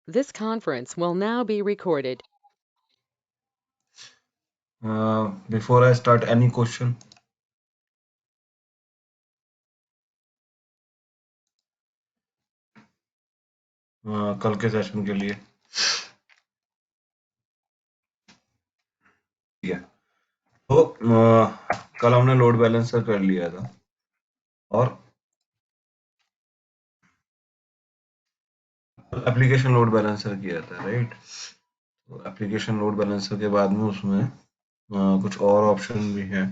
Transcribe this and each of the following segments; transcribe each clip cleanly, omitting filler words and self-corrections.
This conference will now be recorded. Before I start, any question? कल के session के लिए ठीक है। तो कल हमने लोड बैलेंसर कर लिया था और एप्लीकेशन लोड बैलेंसर किया था, राइट। तो एप्लीकेशन लोड बैलेंसर के बाद में उसमें कुछ और ऑप्शन भी हैं।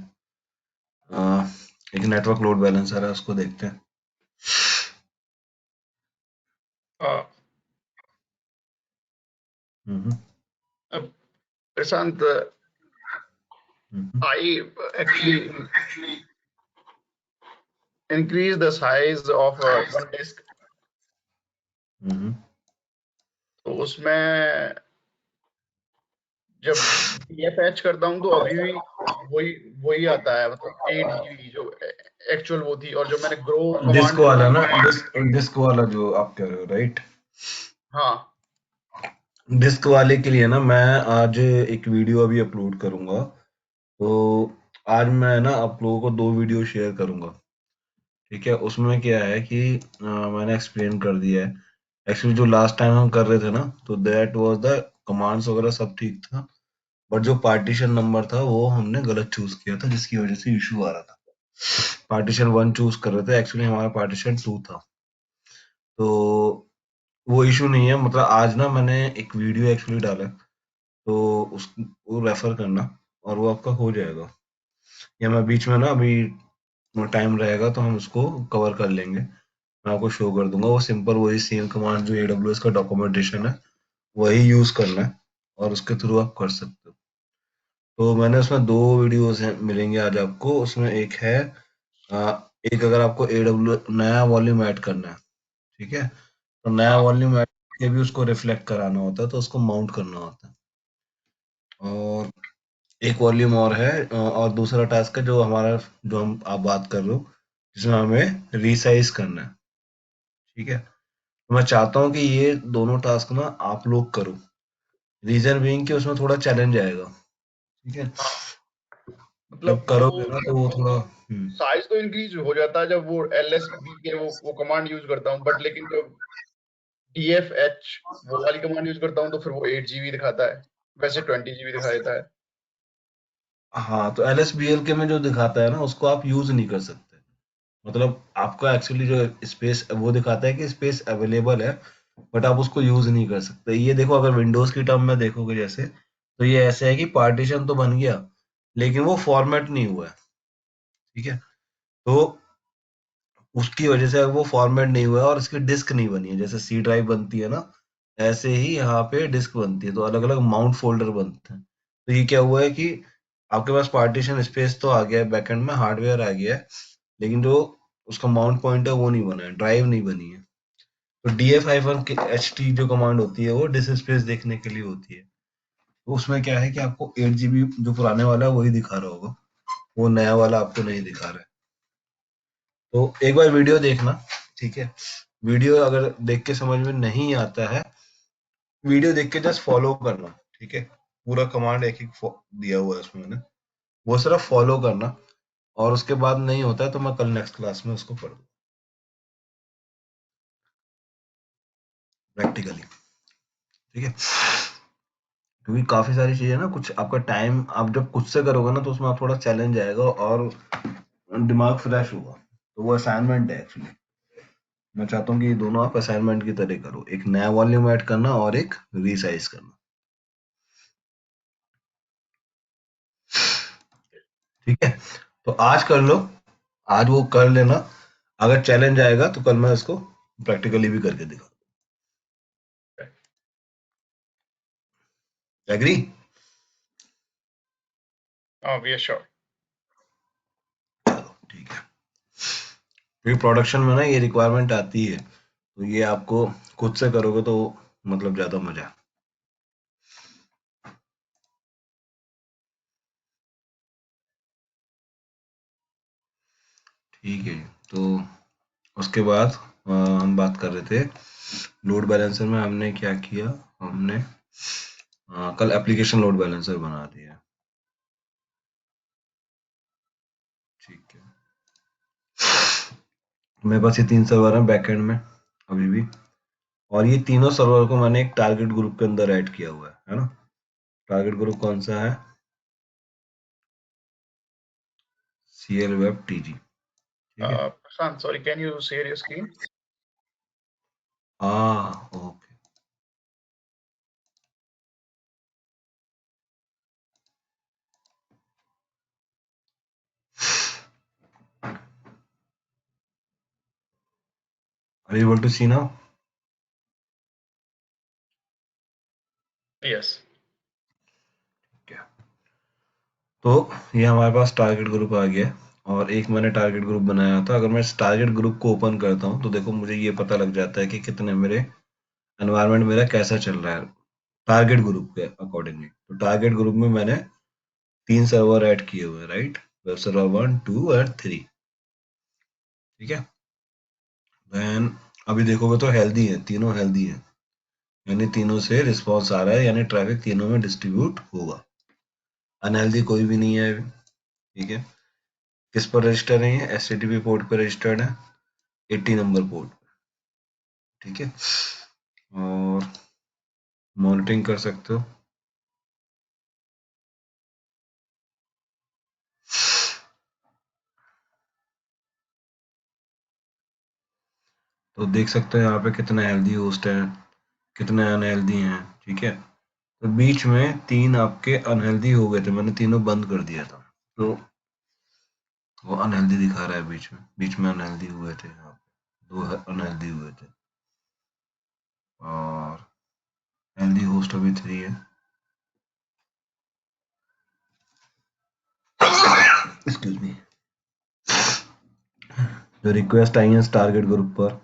एक नेटवर्क लोड बैलेंसर है, उसको देखते हैं। Uh, hmm, Prashant, I actually increase the size of one disk. तो उसमें जब DFH करता हूँ तो अभी भी वही आता है, मतलब 8 GB जो एक्चुअल वो थी, और जो मैंने ग्रो डिस्क कमांड वाला ना, डिस्क वाला जो आप कह रहे हो, राइट। हाँ डिस्क वाले के लिए ना मैं आज एक वीडियो अभी अपलोड करूंगा। तो आज मैं ना आप लोगों को 2 वीडियो शेयर करूंगा, ठीक है। उसमें क्या है कि मैंने एक्सप्लेन कर दिया है। एक्चुअली जो लास्ट टाइम हम कर रहे थे ना, तो दैट वाज द कमांड्स वगैरह सब ठीक था, बट जो पार्टीशन नंबर था वो हमने गलत चूज किया था, जिसकी वजह से इशू आ रहा था। पार्टीशन 1 चूज कर रहे थे, एक्चुअली हमारा पार्टीशन 2 था। तो वो इशू नहीं है, मतलब आज ना मैंने एक वीडियो एक्चुअली डाला है, तो उस वो रेफर करना और वो आपका हो जाएगा। या मैं बीच में ना अभी टाइम रहेगा तो हम उसको कवर कर लेंगे, मैं आपको शो कर दूंगा। वो सिंपल वही सेम कमांड जो AWS का डॉक्यूमेंटेशन है वही यूज करना है और उसके थ्रू आप कर सकते हो। तो मैंने उसमें 2 वीडियोस हैं मिलेंगे आज आपको। उसमें एक है एक अगर आपको AWS नया वॉल्यूम ऐड करना है, ठीक है, तो नया हाँ वॉल्यूम ऐड के भी उसको रिफ्लेक्ट कराना होता है, तो उसको माउंट करना होता है। और एक वॉल्यूम और है, और दूसरा टास्क है जो हमारा, जो हम आप बात कर रहे हो, जिसमें हमें रिसाइज करना है, ठीक है। तो मैं चाहता हूँ कि ये दोनों टास्क ना आप लोग करो। रीजन बीइंग कि उसमें थोड़ा चैलेंज आएगा, ठीक है। हाँ, जब मतलब वो करोगे ना तो वो थोड़ा साइज तो इंक्रीज हो जाता है जब वो LSB के वो कमांड यूज करता हूँ, बट लेकिन जब DFH वो वाली कमांड यूज करता हूँ तो फिर वो 8 GB दिखाता है, वैसे 20 GB दिखा देता है। हाँ, तो LSBL के में जो दिखाता है ना उसको आप यूज नहीं कर सकते। मतलब आपका एक्चुअली जो स्पेस वो दिखाता है कि स्पेस अवेलेबल है, बट आप उसको यूज नहीं कर सकते। ये देखो, अगर विंडोज की टर्म में देखोगे जैसे, तो ये ऐसे है कि पार्टीशन तो बन गया लेकिन वो फॉर्मेट नहीं हुआ है, ठीक है। तो उसकी वजह से वो फॉर्मेट नहीं हुआ है और इसकी डिस्क नहीं बनी है। जैसे सी ड्राइव बनती है ना, ऐसे ही यहाँ पे डिस्क बनती है, तो अलग अलग माउंट फोल्डर बनते हैं। तो ये क्या हुआ है कि आपके पास पार्टीशन स्पेस तो आ गया है, बैकएंड में हार्डवेयर आ गया है, लेकिन जो उसका माउंट पॉइंट है वो नहीं बना है, ड्राइव नहीं बनी है। तो df-ht जो कमांड होती है वो डिस्क स्पेस देखने के लिए होती है। तो उसमें क्या है कि आपको 8 GB जो पुराने वाला है वही दिखा रहा होगा, वो नया वाला आपको नहीं दिखा रहा है। तो एक बार वीडियो देखना, ठीक है। वीडियो अगर देख के समझ में नहीं आता है, वीडियो देख के जस्ट फॉलो करना, ठीक है। पूरा कमांड एक एक दिया हुआ है उसमें मैंने, वो सिर्फ फॉलो करना। और उसके बाद नहीं होता है तो मैं कल नेक्स्ट क्लास में उसको पढ़ दूँ प्रैक्टिकली, ठीक है। क्योंकि काफी सारी चीजें ना, कुछ आपका टाइम आप जब खुद से करोगे ना तो उसमें आप थोड़ा चैलेंज आएगा और दिमाग फ्रेश होगा। तो वो असाइनमेंट है एक्चुअली। मैं चाहता हूँ कि ये दोनों आप असाइनमेंट की तरह करो, एक नया वॉल्यूम ऐड करना और एक रीसाइज करना, ठीक है। तो आज कर लो, आज वो कर लेना। अगर चैलेंज आएगा तो कल मैं इसको प्रैक्टिकली भी करके दिखा। एग्री? We are sure. ठीक है। क्योंकि प्रोडक्शन में ना ये रिक्वायरमेंट आती है, तो ये आपको खुद से करोगे तो मतलब ज्यादा मजा है। ठीक है। तो उसके बाद हम बात कर रहे थे लोड बैलेंसर में हमने क्या किया, हमने कल एप्लीकेशन लोड बैलेंसर बना दिया। ठीक है, मेरे पास ये 3 सर्वर हैं बैकएंड में अभी भी, और ये तीनों सर्वर को मैंने एक टारगेट ग्रुप के अंदर ऐड किया हुआ है ना। टारगेट ग्रुप कौन सा है, CL Web TG। ठीक है, Prashant, sorry, can you share your screen? Okay. Are you able to see now? Yes. क्या, तो ये हमारे पास टारगेट ग्रुप आ गया, और एक मैंने टारगेट ग्रुप बनाया था। अगर मैं इस टारगेट ग्रुप को ओपन करता हूँ तो देखो मुझे ये पता लग जाता है कि कितने मेरे एनवायरनमेंट मेरा कैसा चल रहा है टारगेट ग्रुप के अकॉर्डिंगली। तो टारगेट ग्रुप में मैंने 3 सर्वर ऐड किए हुए, राइट, वेब सर्वर 1, 2 और 3। ठीक है, देन अभी देखोगे तो हेल्दी है, तीनों हेल्दी है, यानी तीनों से रिस्पॉन्स आ रहा है, यानी ट्रैफिक तीनों में डिस्ट्रीब्यूट होगा, अनहेल्दी कोई भी नहीं है अभी। ठीक है, किस पर रजिस्टर है ये, HTTP पोर्ट पर रजिस्टर्ड है, 80 नंबर पोर्ट। ठीक है, और मॉनिटरिंग कर सकते हो। तो देख सकते हो यहाँ पे कितने हेल्दी होस्ट हैं, कितने अनहेल्दी हैं। ठीक है, तो बीच में 3 आपके अनहेल्दी हो गए थे, मैंने तीनों बंद कर दिया था, तो वो अनहेल्दी दिखा रहा है बीच में अनहेल्दी हुए थे, यहाँ पे 2 अनहेल्दी हुए थे, और हेल्दी होस्ट अभी 3 है। Excuse me. जो रिक्वेस्ट आई है टारगेट ग्रुप पर,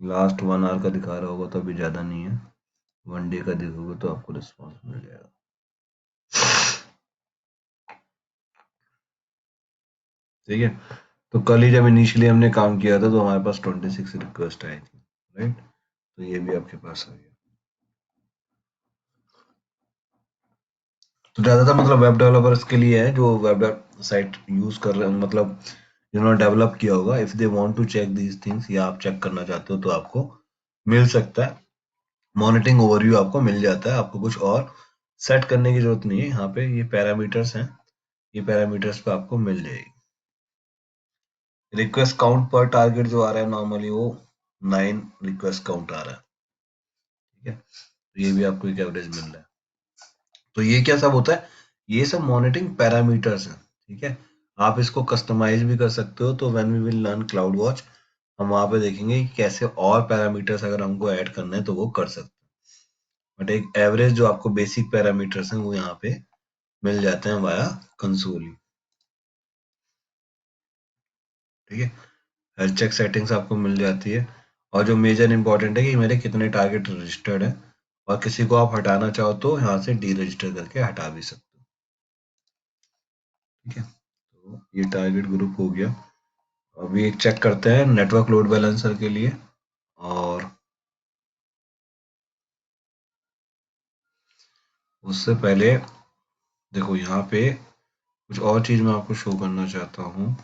लास्ट 1 आवर का दिखा रहा होगा तो अभी ज्यादा नहीं है, 1 डे का देखोगे तो आपको रिस्पॉन्स मिल जाएगा। ठीक है, तो कल ही जब इनिशियली हमने काम किया था तो हमारे पास 26 रिक्वेस्ट आई थी, राइट, तो ये भी आपके पास आ गया। तो ज्यादातर मतलब वेब डेवलपर्स के लिए है जो वेब साइट यूज कर रहे हैं, मतलब जिन्होंने डेवलप किया होगा, if they want to check these things, या आप चेक करना चाहते हो तो आपको मिल सकता है, मॉनिटरिंग ओवरव्यू आपको मिल जाता है, आपको कुछ और सेट करने की जरूरत नहीं है। यहाँ पे ये पैरामीटर्स हैं, ये पैरामीटर्स पे आपको मिल जाएगी। रिक्वेस्ट काउंट पर टारगेट जो आ रहा है नॉर्मली वो 9 रिक्वेस्ट काउंट आ रहा है। ठीक है, तो ये भी आपको एक एवरेज मिल रहा है। तो ये क्या सब होता है, ये सब मॉनिटरिंग पैरामीटर्स हैं। ठीक है, आप इसको कस्टमाइज भी कर सकते हो। तो when we will learn cloud watch, हम वहां पे देखेंगे कि कैसे और पैरामीटर्स अगर हमको ऐड करना है तो वो कर सकते हैं, बट एक एवरेज जो आपको बेसिक पैरामीटर्स हैं वो यहाँ पे मिल जाते हैं वाया कंसोल। ठीक है, हेल्थ चेक सेटिंग्स आपको मिल जाती है, और जो मेजर इंपॉर्टेंट है कि मेरे कितने टारगेट रजिस्टर्ड है, और किसी को आप हटाना चाहो तो यहाँ से डी रजिस्टर करके हटा भी सकते हो। ठीक है, तो ये टारगेट ग्रुप हो गया। अभी एक चेक करते हैं नेटवर्क लोड बैलेंसर के लिए, और उससे पहले देखो यहाँ पे कुछ और चीज मैं आपको शो करना चाहता हूँ।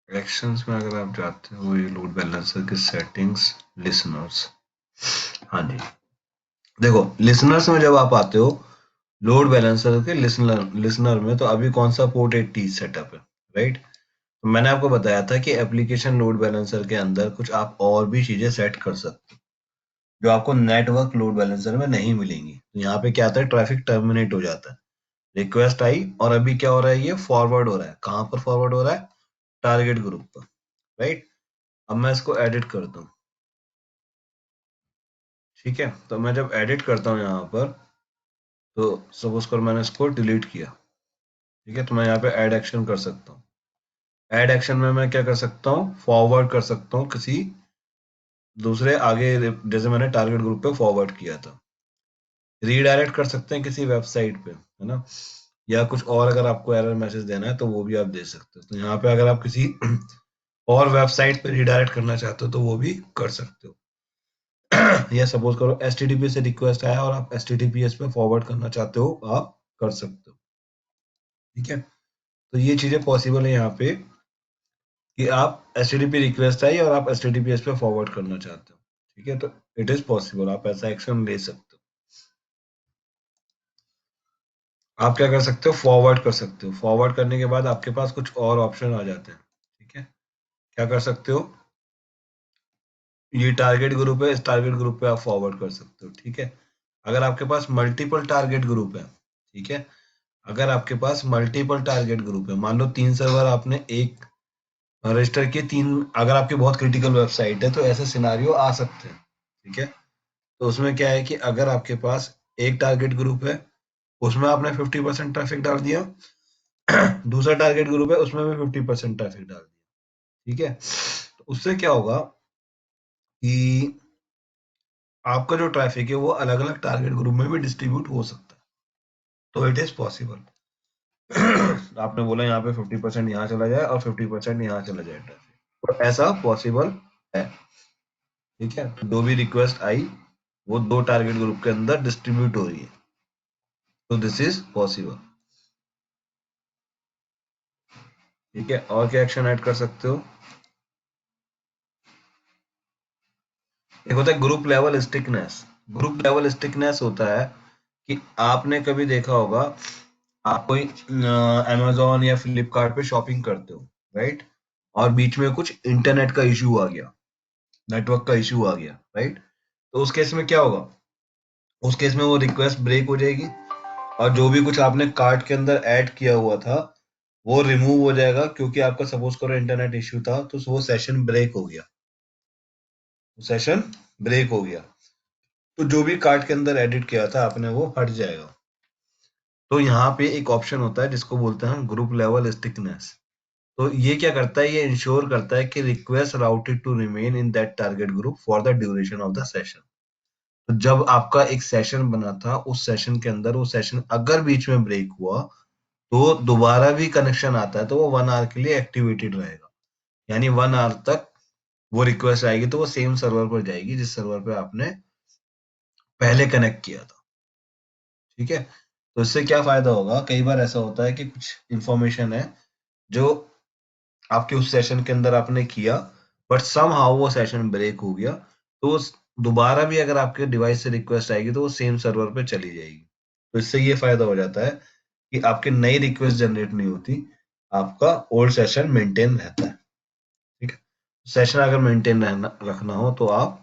एक्शंस में अगर आप जाते हो ये लोड बैलेंसर के सेटिंग्स, लिसनर्स, हाँ जी, देखो लिसनर्स में जब आप आते हो लोड बैलेंसर के लिसनर में, तो अभी कौन सा पोर्ट 80 सेटअप है, राइट। तो मैंने आपको बताया था कि एप्लीकेशन लोड बैलेंसर के अंदर कुछ आप और भी चीजें सेट कर सकते हो जो आपको नेटवर्क लोड बैलेंसर में नहीं मिलेंगी। तो यहाँ पे क्या आता है, ट्रैफिक टर्मिनेट हो जाता है, रिक्वेस्ट आई और अभी क्या हो रहा है, ये फॉरवर्ड हो रहा है। कहाँ पर फॉरवर्ड हो रहा है, टारगेट ग्रुप पर, राइट। अब मैं इसको एडिट करता हूँ। ठीक है, तो मैं जब एडिट करता हूँ यहाँ पर, तो सपोज कर मैंने इसको डिलीट किया। ठीक है, तो मैं यहाँ पे ऐड एक्शन कर सकता हूँ। ऐड एक्शन में मैं क्या कर सकता हूँ, फॉरवर्ड कर सकता हूँ किसी दूसरे आगे, जैसे मैंने टारगेट ग्रुप पे फॉरवर्ड किया था। रीडायरेक्ट कर सकते हैं किसी वेबसाइट पे, है ना, या कुछ और अगर आपको एरर मैसेज देना है तो वो भी आप दे सकते हो। तो यहाँ पे अगर आप किसी और वेबसाइट पे रिडायरेक्ट करना चाहते हो तो वो भी कर सकते हो। या सपोज करो HTTP से रिक्वेस्ट आया और आप HTTPS पे फॉरवर्ड करना चाहते हो, आप कर सकते हो। ठीक है, तो ये चीजें पॉसिबल है यहाँ पे कि आप HTTP रिक्वेस्ट आई और आप HTTPS पे फॉरवर्ड करना चाहते हो। ठीक है, तो इट इज पॉसिबल, आप ऐसा एक्शन ले सकते हो। आप क्या कर सकते हो, फॉरवर्ड कर सकते हो। फॉरवर्ड करने के बाद आपके पास कुछ और ऑप्शन आ जाते हैं। ठीक है, क्या कर सकते हो, ये टारगेट ग्रुप है, इस टारगेट ग्रुप पे आप फॉरवर्ड कर सकते हो। ठीक है, अगर आपके पास मल्टीपल टारगेट ग्रुप है, ठीक है, अगर आपके पास मल्टीपल टारगेट ग्रुप है, मान लो 3 सर्वर आपने एक रजिस्टर किए, 3, अगर आपकी बहुत क्रिटिकल वेबसाइट है तो ऐसे सिनारियो आ सकते हैं। ठीक है, तो उसमें क्या है कि अगर आपके पास एक टारगेट ग्रुप है, उसमें आपने 50% ट्रैफिक डाल दिया, दूसरा टारगेट ग्रुप है, उसमें भी 50% ट्रैफिक डाल दिया। ठीक है, तो उससे क्या होगा कि आपका जो ट्रैफिक है वो अलग अलग टारगेट ग्रुप में भी डिस्ट्रीब्यूट हो सकता है। तो इट इज पॉसिबल। आपने बोला यहाँ पे 50% यहाँ चला जाए और 50% यहाँ चला जाए ट्रैफिक, तो ऐसा पॉसिबल है। ठीक है, जो भी रिक्वेस्ट आई वो 2 टारगेट ग्रुप के अंदर डिस्ट्रीब्यूट हो रही है, तो दिस इज पॉसिबल। ठीक है, और क्या एक्शन ऐड कर सकते हो, एक होता है group level stickiness. Group level stickiness होता है कि आपने कभी देखा होगा, आप कोई अमेजोन या फ्लिपकार्ट पे शॉपिंग करते हो, राइट, और बीच में कुछ इंटरनेट का इश्यू आ गया, नेटवर्क का इश्यू आ गया, राइट, तो उस केस में क्या होगा, उस केस में वो रिक्वेस्ट ब्रेक हो जाएगी और जो भी कुछ आपने कार्ट के अंदर ऐड किया हुआ था वो रिमूव हो जाएगा, क्योंकि आपका सपोज करो इंटरनेट इश्यू था तो वो सेशन ब्रेक हो गया, सेशन ब्रेक हो गया, तो जो भी कार्ट के अंदर एडिट किया था आपने वो हट जाएगा। तो यहाँ पे एक ऑप्शन होता है जिसको बोलते हैं हम ग्रुप लेवल स्टिकनेस। तो ये क्या करता है, ये इंश्योर करता है कि request routed to remain in that target group for the duration of the session. तो जब आपका एक सेशन बना था, उस सेशन के अंदर वो सेशन अगर बीच में ब्रेक हुआ तो दोबारा भी कनेक्शन आता है तो वो 1 आवर के लिए एक्टिवेटेड रहेगा, यानी 1 आवर तक वो रिक्वेस्ट आएगी तो वो सेम सर्वर पर जाएगी जिस सर्वर पे आपने पहले कनेक्ट किया था। ठीक है, तो इससे क्या फायदा होगा, कई बार ऐसा होता है कि कुछ इंफॉर्मेशन है जो आपके उस सेशन के अंदर आपने किया, बट सम हाउ वो सेशन ब्रेक हो गया, तो दोबारा भी अगर आपके डिवाइस से रिक्वेस्ट आएगी तो वो सेम सर्वर पे चली जाएगी। तो इससे ये फायदा हो जाता है कि आपके नई रिक्वेस्ट जनरेट नहीं होती, आपका ओल्ड सेशन मेंटेन रहता है। ठीक है, सेशन अगर मेंटेन रखना हो तो आप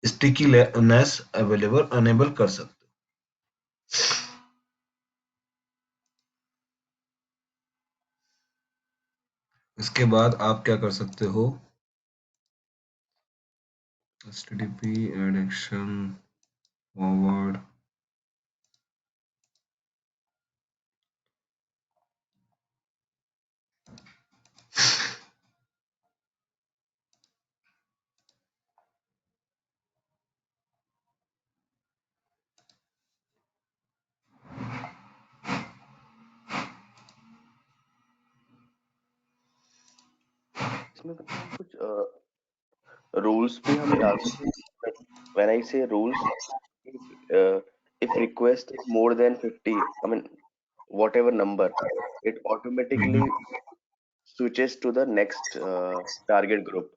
स्टिकीनेस अनेबल कर सकते हो। इसके बाद आप क्या कर सकते हो, HTTP एड एक्शन फॉरवर्ड, इसमें मतलब हम कुछ रूल्स भी हम डाल सकते हैं। When I say rules, if request is more than 50, I mean whatever number, it automatically switches to the next target group.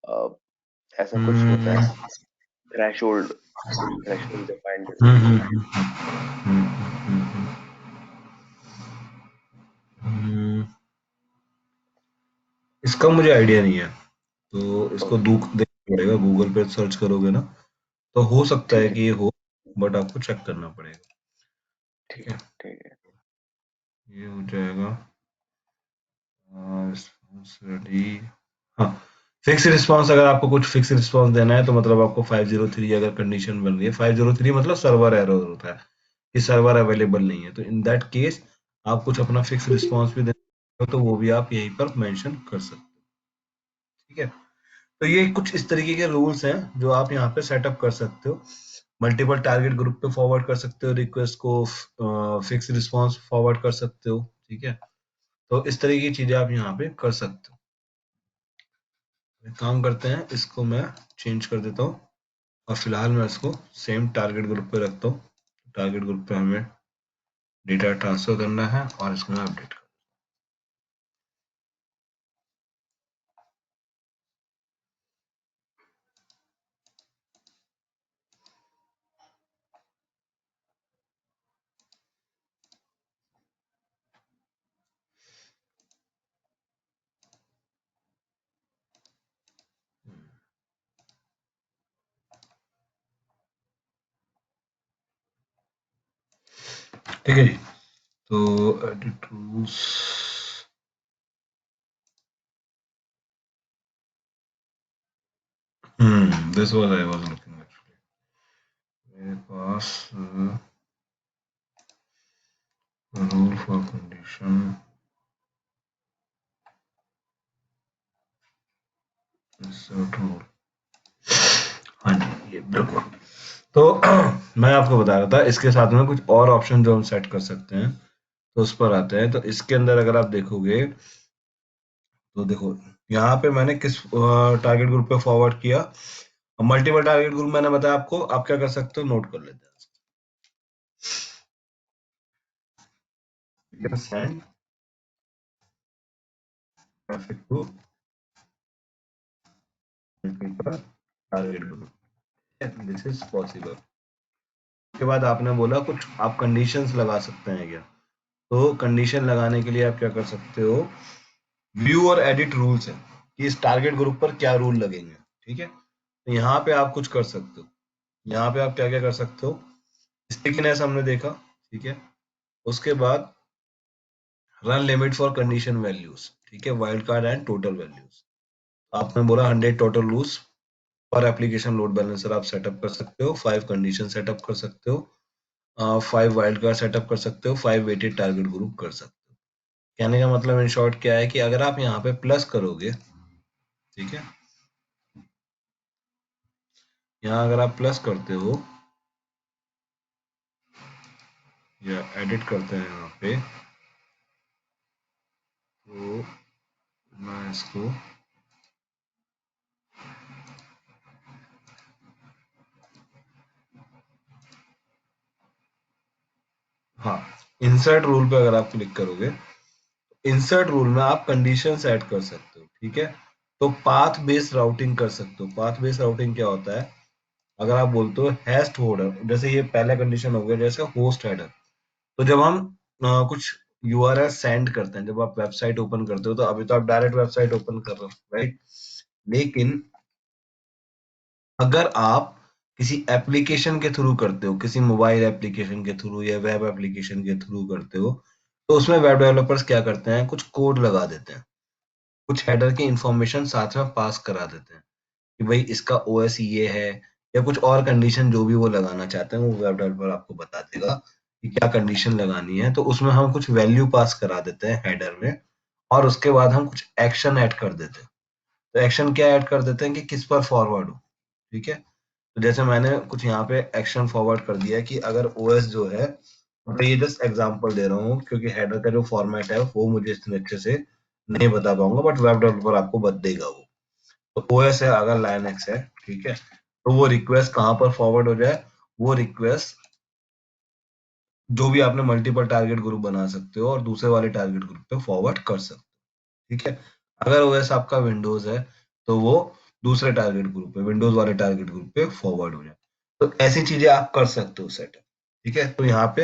Uh, ऐसा कुछ होता है, threshold threshold defined जैसे कुछ होता इसका मुझे आइडिया नहीं है, तो है। इसको ओके, देखना पड़ेगा, गूगल पे सर्च करोगे ना तो हो सकता है ठीक है, कि ये हो, बट आपको चेक करना पड़ेगा। ठीक ठीक है, ठीक है। ये हो जाएगा रिस्पॉन्स रेडी। हाँ, फिक्स रिस्पॉन्स, अगर आपको कुछ फिक्स रिस्पॉन्स देना है तो मतलब आपको 503 अगर कंडीशन बन रही है, 503 मतलब सर्वर एरर होता है कि सर्वर अवेलेबल नहीं है, तो इन दैट केस आप कुछ अपना फिक्स रिस्पॉन्स भी देते हो तो वो भी आप यहीं पर मेंशन कर सकते हो। ठीक है, तो ये कुछ इस तरीके के रूल्स हैं जो आप यहाँ पे सेटअप कर सकते हो। मल्टीपल टारगेट ग्रुप पे फॉरवर्ड कर सकते हो रिक्वेस्ट को, फिक्स रिस्पॉन्स फॉरवर्ड कर सकते हो। ठीक है, तो इस तरीके की चीजें आप यहाँ पे कर सकते हो। एक काम करते हैं, इसको मैं चेंज कर देता हूँ और फिलहाल मैं इसको सेम टारगेट ग्रुप पे रखता हूँ। टारगेट ग्रुप पे हमें डेटा ट्रांसफर करना है और इसको मैं अपडेट कर, ठीक है जी। तो edit rules, this was I was looking actually. मेरे पास rule for condition, insert rule, हाँ जी ये बिल्कुल। तो मैं आपको बता रहा था इसके साथ में कुछ और ऑप्शन जो हम सेट कर सकते हैं, तो उस पर आते हैं। तो इसके अंदर अगर आप देखोगे तो देखो यहाँ पे मैंने किस टारगेट ग्रुप पे फॉरवर्ड किया, मल्टीपल टारगेट ग्रुप मैंने बताया आपको। आप क्या कर सकते हो, नोट कर लेते हैं, send traffic to multiple target group, this is possible. उसके बाद आपने बोला कुछ आप कंडीशंस लगा सकते हैं क्या, तो कंडीशन लगाने के लिए आप क्या कर सकते हो, व्यू और एडिट रूल्स है कि इस टारगेट ग्रुप पर क्या रूल लगेंगे। ठीक है, तो यहाँ पे आप कुछ कर सकते हो। यहाँ पे आप क्या क्या कर सकते हो, स्टिकीनेस हमने देखा, ठीक है। उसके बाद run limit for condition values, ठीक है, wild card and total values. आपने बोला 100 टोटल रूल्स पर एप्लीकेशन लोड बैलेंसर आप सेटअप कर सकते हो, 5 कंडीशन सेटअप कर सकते हो, 5 वाइल्ड कार्ड सेटअप कर सकते हो, 5 वेटेड टारगेट ग्रुप कर सकते हो। कहने का मतलब इन शॉर्ट क्या है कि अगर आप यहाँ पे प्लस करोगे, ठीक है, यहाँ अगर आप प्लस करते हो या एडिट करते हैं यहाँ पे, तो मैं इसको हाँ, इंसर्ट रूल पे अगर आप क्लिक करोगे, इंसर्ट रूल में आप कंडीशंस ऐड कर सकते हो, ठीक है। तो पाथ बेस्ड राउटिंग कर सकते हो। पाथ बेस्ड राउटिंग क्या होता है, अगर आप बोलते हो हैस्ट हेडर, जैसे ये पहला कंडीशन हो गया जैसे होस्ट हेडर, तो जब हम कुछ यूआरएल सेंड करते हैं, जब आप वेबसाइट ओपन करते हो, तो अभी तो आप डायरेक्ट वेबसाइट ओपन कर रहे हो, राइट। लेकिन अगर आप किसी एप्लीकेशन के थ्रू करते हो, किसी मोबाइल एप्लीकेशन के थ्रू या वेब एप्लीकेशन के थ्रू करते हो, तो उसमें वेब डेवलपर्स क्या करते हैं, कुछ कोड लगा देते हैं, कुछ हेडर की इंफॉर्मेशन साथ में पास करा देते हैं कि भाई इसका ओएस ये है, या कुछ और कंडीशन जो भी वो लगाना चाहते हैं, वो वेब डेवलपर आपको बता देगा कि क्या कंडीशन लगानी है। तो उसमें हम कुछ वैल्यू पास करा देते हैं हेडर में, और उसके बाद हम कुछ एक्शन ऐड कर देते हैं। तो एक्शन क्या ऐड कर देते हैं कि किस पर फॉरवर्ड हो, ठीक है। तो जैसे मैंने कुछ यहाँ पे एक्शन फॉरवर्ड कर दिया कि अगर ओएस जो है, मतलब ये जस्ट एग्जांपल दे रहा हूँ क्योंकि हेडर का जो फॉर्मेट है वो मुझे इतने अच्छे से नहीं बता पाऊंगा, बट वेब डेवलपर आपको बता देगा वो। तो ओएस है, अगर लाइनक्स है, ठीक है, तो वो रिक्वेस्ट कहाँ पर फॉरवर्ड हो जाए, वो रिक्वेस्ट जो भी आपने मल्टीपल टारगेट ग्रुप बना सकते हो और दूसरे वाले टारगेट ग्रुप पे फॉरवर्ड कर सकते हो, ठीक है। अगर ओएस आपका विंडोज है, तो वो दूसरे टारगेट ग्रुप पे, विंडोज वाले टारगेट ग्रुप पे फॉरवर्ड हो जाए। तो ऐसी चीजें आप कर सकते हो सेटअप, ठीक है। तो यहाँ पे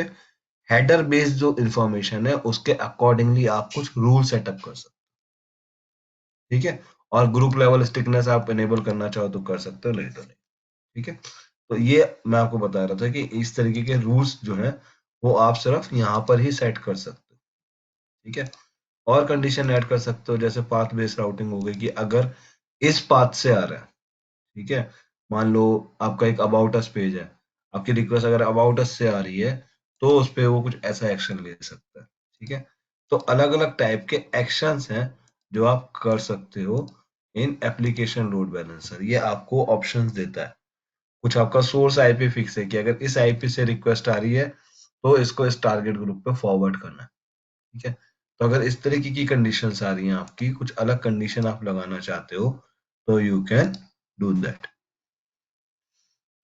हेडर बेस्ड जो इंफॉर्मेशन है उसके अकॉर्डिंगली आप कुछ रूल सेटअप कर सकते हो, ठीक है। और ग्रुप लेवल स्टिकनेस आप इनेबल करना चाहो तो कर सकते हो, नहीं तो नहीं, ठीक है। तो ये मैं आपको बता रहा था कि इस तरीके के रूल्स जो है वो आप सिर्फ यहाँ पर ही सेट कर सकते हो, ठीक है। और कंडीशन ऐड कर सकते हो, जैसे पाथ बेस्ड राउटिंग हो गई कि अगर इस पाथ से आ रहा है, ठीक है, मान लो आपका एक अबाउट अस पेज है, आपकी रिक्वेस्ट अगर अबाउट अस से आ रही है, तो उस पे वो कुछ ऐसा एक्शन ले सकता है, ठीक है। तो अलग अलग टाइप के एक्शंस हैं जो आप कर सकते हो इन एप्लीकेशन लोड बैलेंसर। ये आपको ऑप्शंस देता है। कुछ आपका सोर्स आईपी फिक्स है कि अगर इस आईपी से रिक्वेस्ट आ रही है तो इसको इस टारगेट ग्रुप पे फॉरवर्ड करना है, ठीक है। तो अगर इस तरीके की कंडीशंस आ रही हैं, आपकी कुछ अलग कंडीशन आप लगाना चाहते हो, तो यू कैन डू दैट।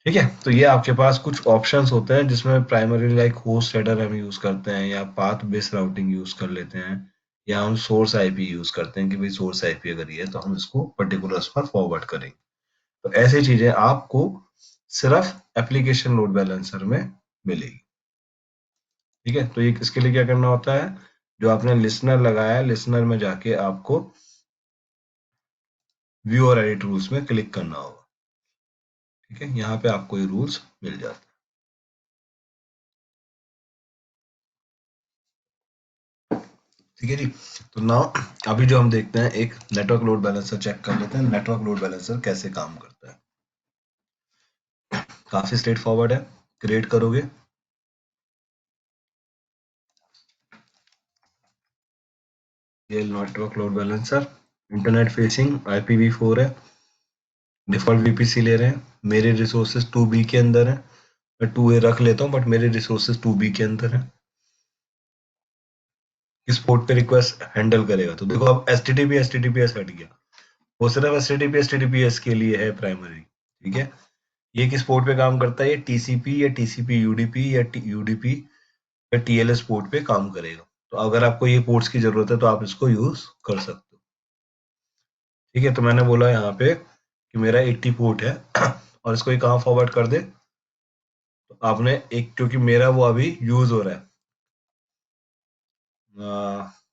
ठीक है, तो ये आपके पास कुछ ऑप्शंस होते हैं जिसमें प्राइमरी लाइक होस्ट हेडर हम यूज करते हैं, या पाथ बेस्ड राउटिंग यूज कर लेते हैं, या हम सोर्स आईपी यूज करते हैं कि भाई सोर्स आईपी अगर ये है तो हम इसको पर्टिकुलर्स पर फॉरवर्ड करेंगे। तो ऐसी चीजें आपको सिर्फ एप्लीकेशन लोड बैलेंसर में मिलेगी। ठीक है, तो ये इसके लिए क्या करना होता है, जो आपने लिसनर लगाया है, लिसनर में जाके आपको व्यू और एडिट रूल्स में क्लिक करना होगा। ठीक है, यहाँ पे आपको ये रूल्स मिल जाते हैं। ठीक है जी, तो नाउ अभी जो हम देखते हैं, एक नेटवर्क लोड बैलेंसर चेक कर लेते हैं, नेटवर्क लोड बैलेंसर कैसे काम करता है। काफी स्ट्रेट फॉरवर्ड है, क्रिएट करोगे, ये network load balancer internet facing IPv4 है, डिफॉल्ट VPC ले रहे हैं, मेरे रिसोर्सेज 2B के अंदर है, मैं 2A रख लेता हूँ बट मेरे रिसोर्सेज 2B के अंदर है। किस पोर्ट पे रिक्वेस्ट हैंडल करेगा, तो देखो अब HTTPS हट गया, वो सिर्फ HTTPS के लिए है प्राइमरी। ठीक है, ये किस पोर्ट पे काम करता है, ये TCP या TCP UDP या UDP या TLS पोर्ट पे काम करेगा। तो अगर आपको ये पोर्ट्स की जरूरत है तो आप इसको यूज कर सकते हो। ठीक है, तो मैंने बोला यहाँ पे कि मेरा 80 पोर्ट है और इसको ये कहाँ फॉरवर्ड कर दे, तो आपने एक, क्योंकि मेरा वो अभी यूज हो रहा है,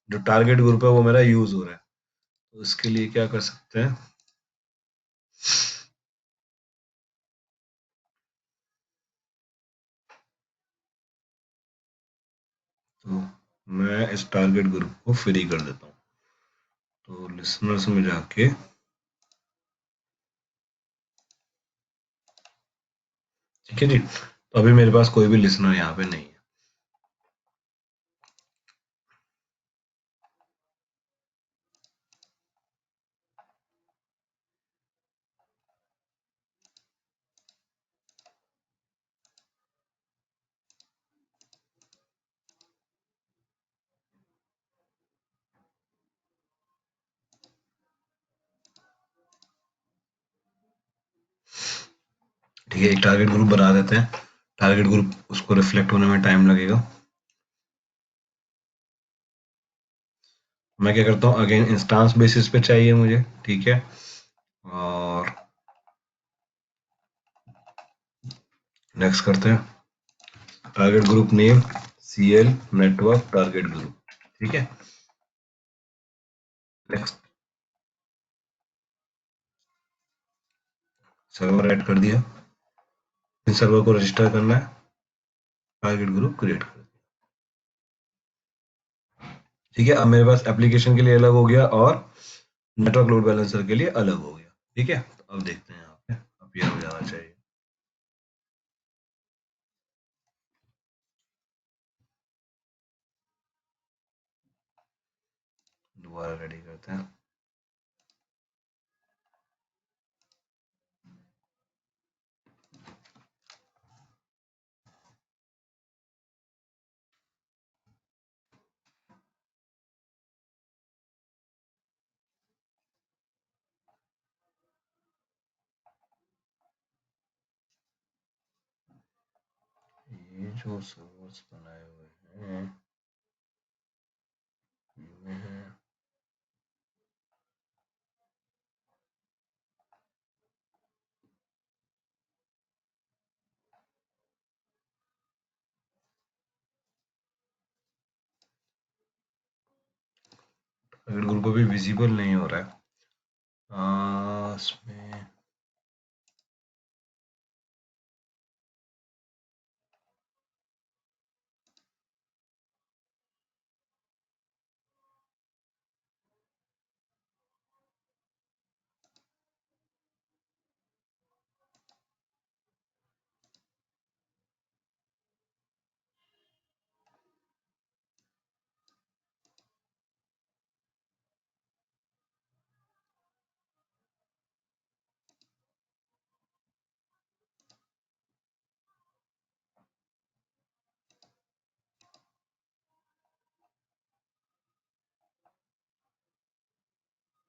जो टारगेट ग्रुप है वो मेरा यूज हो रहा है, तो इसके लिए क्या कर सकते हैं, तो मैं इस टारगेट ग्रुप को फ्री कर देता हूँ। तो लिसनर्स में जाके, ठीक है जी, तो अभी मेरे पास कोई भी लिसनर यहाँ पे नहीं है। ठीक है, एक टारगेट ग्रुप बना देते हैं, टारगेट ग्रुप उसको रिफ्लेक्ट होने में टाइम लगेगा। मैं क्या करता हूँ, अगेन इंस्टांस बेसिस पे चाहिए मुझे, ठीक है, और नेक्स्ट करते हैं, target group name CL network target group. ठीक है, नेक्स्ट, सर्वर ऐड कर दिया, इस सर्वर को रजिस्टर करना है, टारगेट ग्रुप क्रिएट कर दिया। ठीक है, अब मेरे पास एप्लीकेशन के लिए अलग हो गया और नेटवर्क लोड बैलेंसर के लिए अलग हो गया। ठीक है, तो अब देखते हैं यहाँ पे, अब ये हो जाना चाहिए। दोबारा रेडी करते हैं। ये जो सर्वर्स बनाए हुए हैं, इनमें है टारगेट ग्रुप अभी विजिबल नहीं हो रहा है, इसमें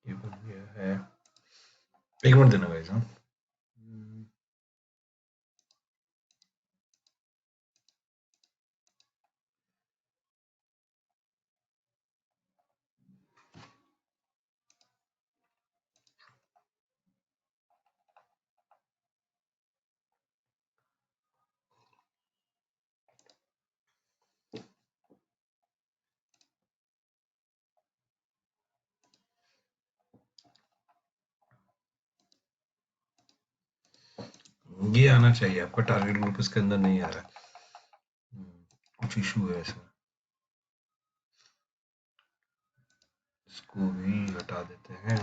ये बन गया है। एक मिनट देना गाइस। हाँ, ये आना चाहिए, आपका टारगेट ग्रुप इसके अंदर नहीं आ रहा है। कुछ इशू है इसमें, इसको भी हटा देते हैं।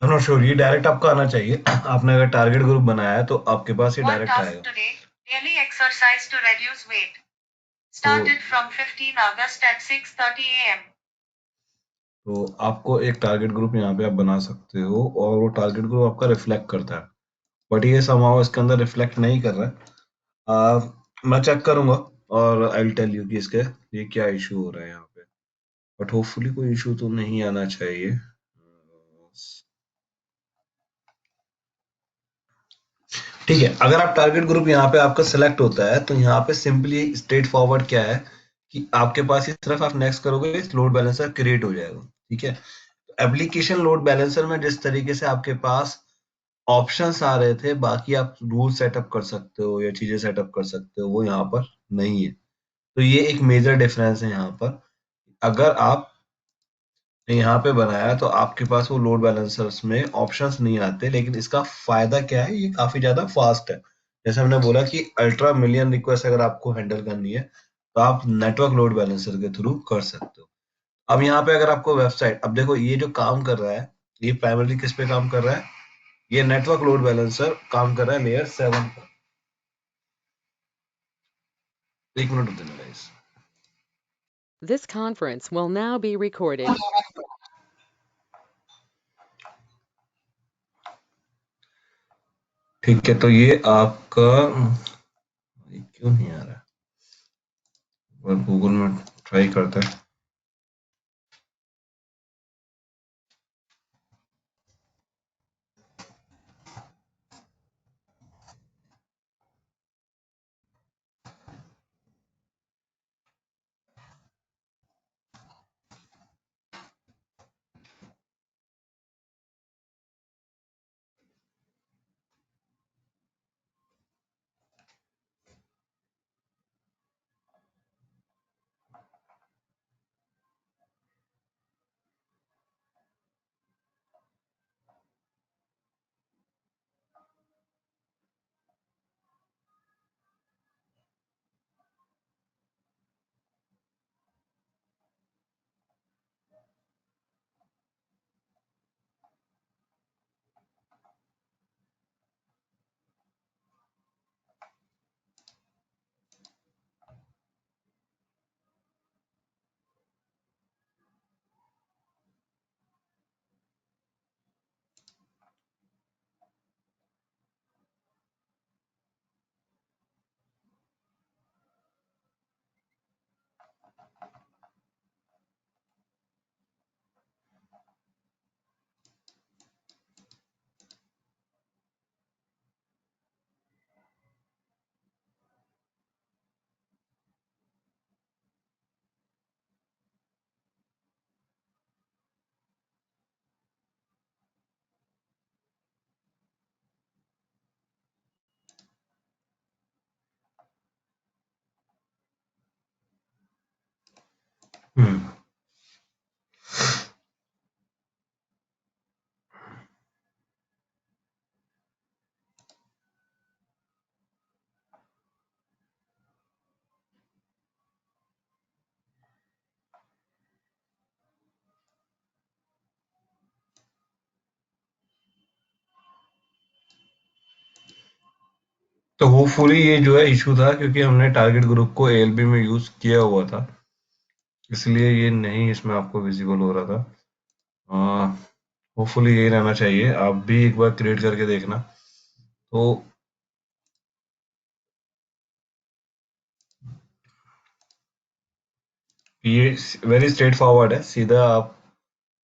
आई एम नॉट श्योर, ये डायरेक्ट आपका आना चाहिए। आपने अगर टारगेट ग्रुप बनाया है तो आपके पास ये One डायरेक्ट task आएगा। today, daily exercise to reduce weight. तो Started from 15 August at 6:30 a.m. तो आपको एक टारगेट ग्रुप यहाँ पे आप बना सकते हो और वो टारगेट ग्रुप आपका रिफ्लेक्ट करता है, बट ये somehow इसके अंदर रिफ्लेक्ट नहीं कर रहा है। मैं चेक करूंगा और आई विल टेल यू कि इसके ये क्या इशू हो रहा है यहाँ पे, बट होपफुली कोई इशू तो नहीं आना चाहिए। ठीक है, अगर आप टारगेट ग्रुप यहाँ पे आपका सिलेक्ट होता है तो यहाँ पे सिंपली स्ट्रेट फॉरवर्ड क्या है कि आपके पास इस तरफ आप नेक्स्ट करोगे, लोड बैलेंसर क्रिएट हो जाएगा। ठीक है, एप्लीकेशन लोड बैलेंसर में जिस तरीके से आपके पास ऑप्शंस आ रहे थे, बाकी आप रूल सेटअप कर सकते हो या चीजें सेटअप कर सकते हो, वो यहाँ पर नहीं है। तो ये एक मेजर डिफरेंस है यहाँ पर। अगर आप यहाँ पे बनाया तो आपके पास वो लोड बैलेंसर्स में ऑप्शंस नहीं आते, लेकिन इसका फायदा क्या है, ये काफी ज्यादा फास्ट है। जैसे हमने बोला कि अल्ट्रा मिलियन रिक्वेस्ट अगर आपको हैंडल करनी है तो आप नेटवर्क लोड बैलेंसर के थ्रू कर सकते हो। अब यहाँ पे अगर आपको वेबसाइट, अब देखो ये जो काम कर रहा है, ये प्राइमरली किस पे काम कर रहा है, ये नेटवर्क लोड बैलेंसर काम कर रहा है लेयर 7 पर। एक मिनट देना guys. This conference will now be recorded. ठीक है, तो ये आपका ये क्यों नहीं आ रहा, और गूगल में ट्राई करते हैं। हम्म तो होपफुली ये जो है इशू था क्योंकि हमने टारगेट ग्रुप को ALB में यूज किया हुआ था, इसलिए ये नहीं इसमें आपको विजिबल हो रहा था। होपफुली यही रहना चाहिए। आप भी एक बार क्रिएट करके देखना। तो ये वेरी स्ट्रेट फॉरवर्ड है, सीधा आप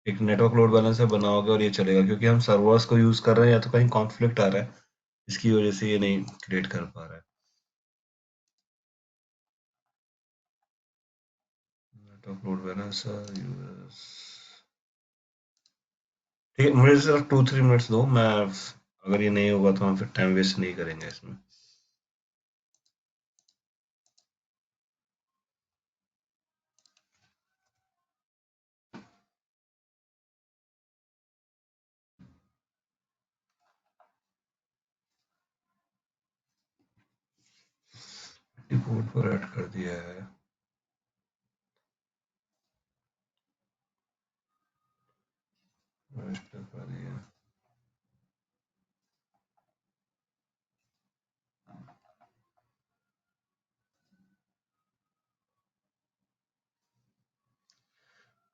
एक नेटवर्क लोड बैलेंसर बनाओगे और ये चलेगा, क्योंकि हम सर्वर्स को यूज कर रहे हैं या तो कहीं कॉन्फ्लिक्ट आ रहा है, इसकी वजह से ये नहीं क्रिएट कर पा रहा है। नेटवर्क लोड बैलेंसर यूएस, ठीक है, मुझे सिर्फ 2-3 मिनट्स दो, मैं अगर ये नहीं होगा तो हम फिर टाइम वेस्ट नहीं करेंगे इसमें। पोर्ट पर ऐड कर दिया है। कर दिया।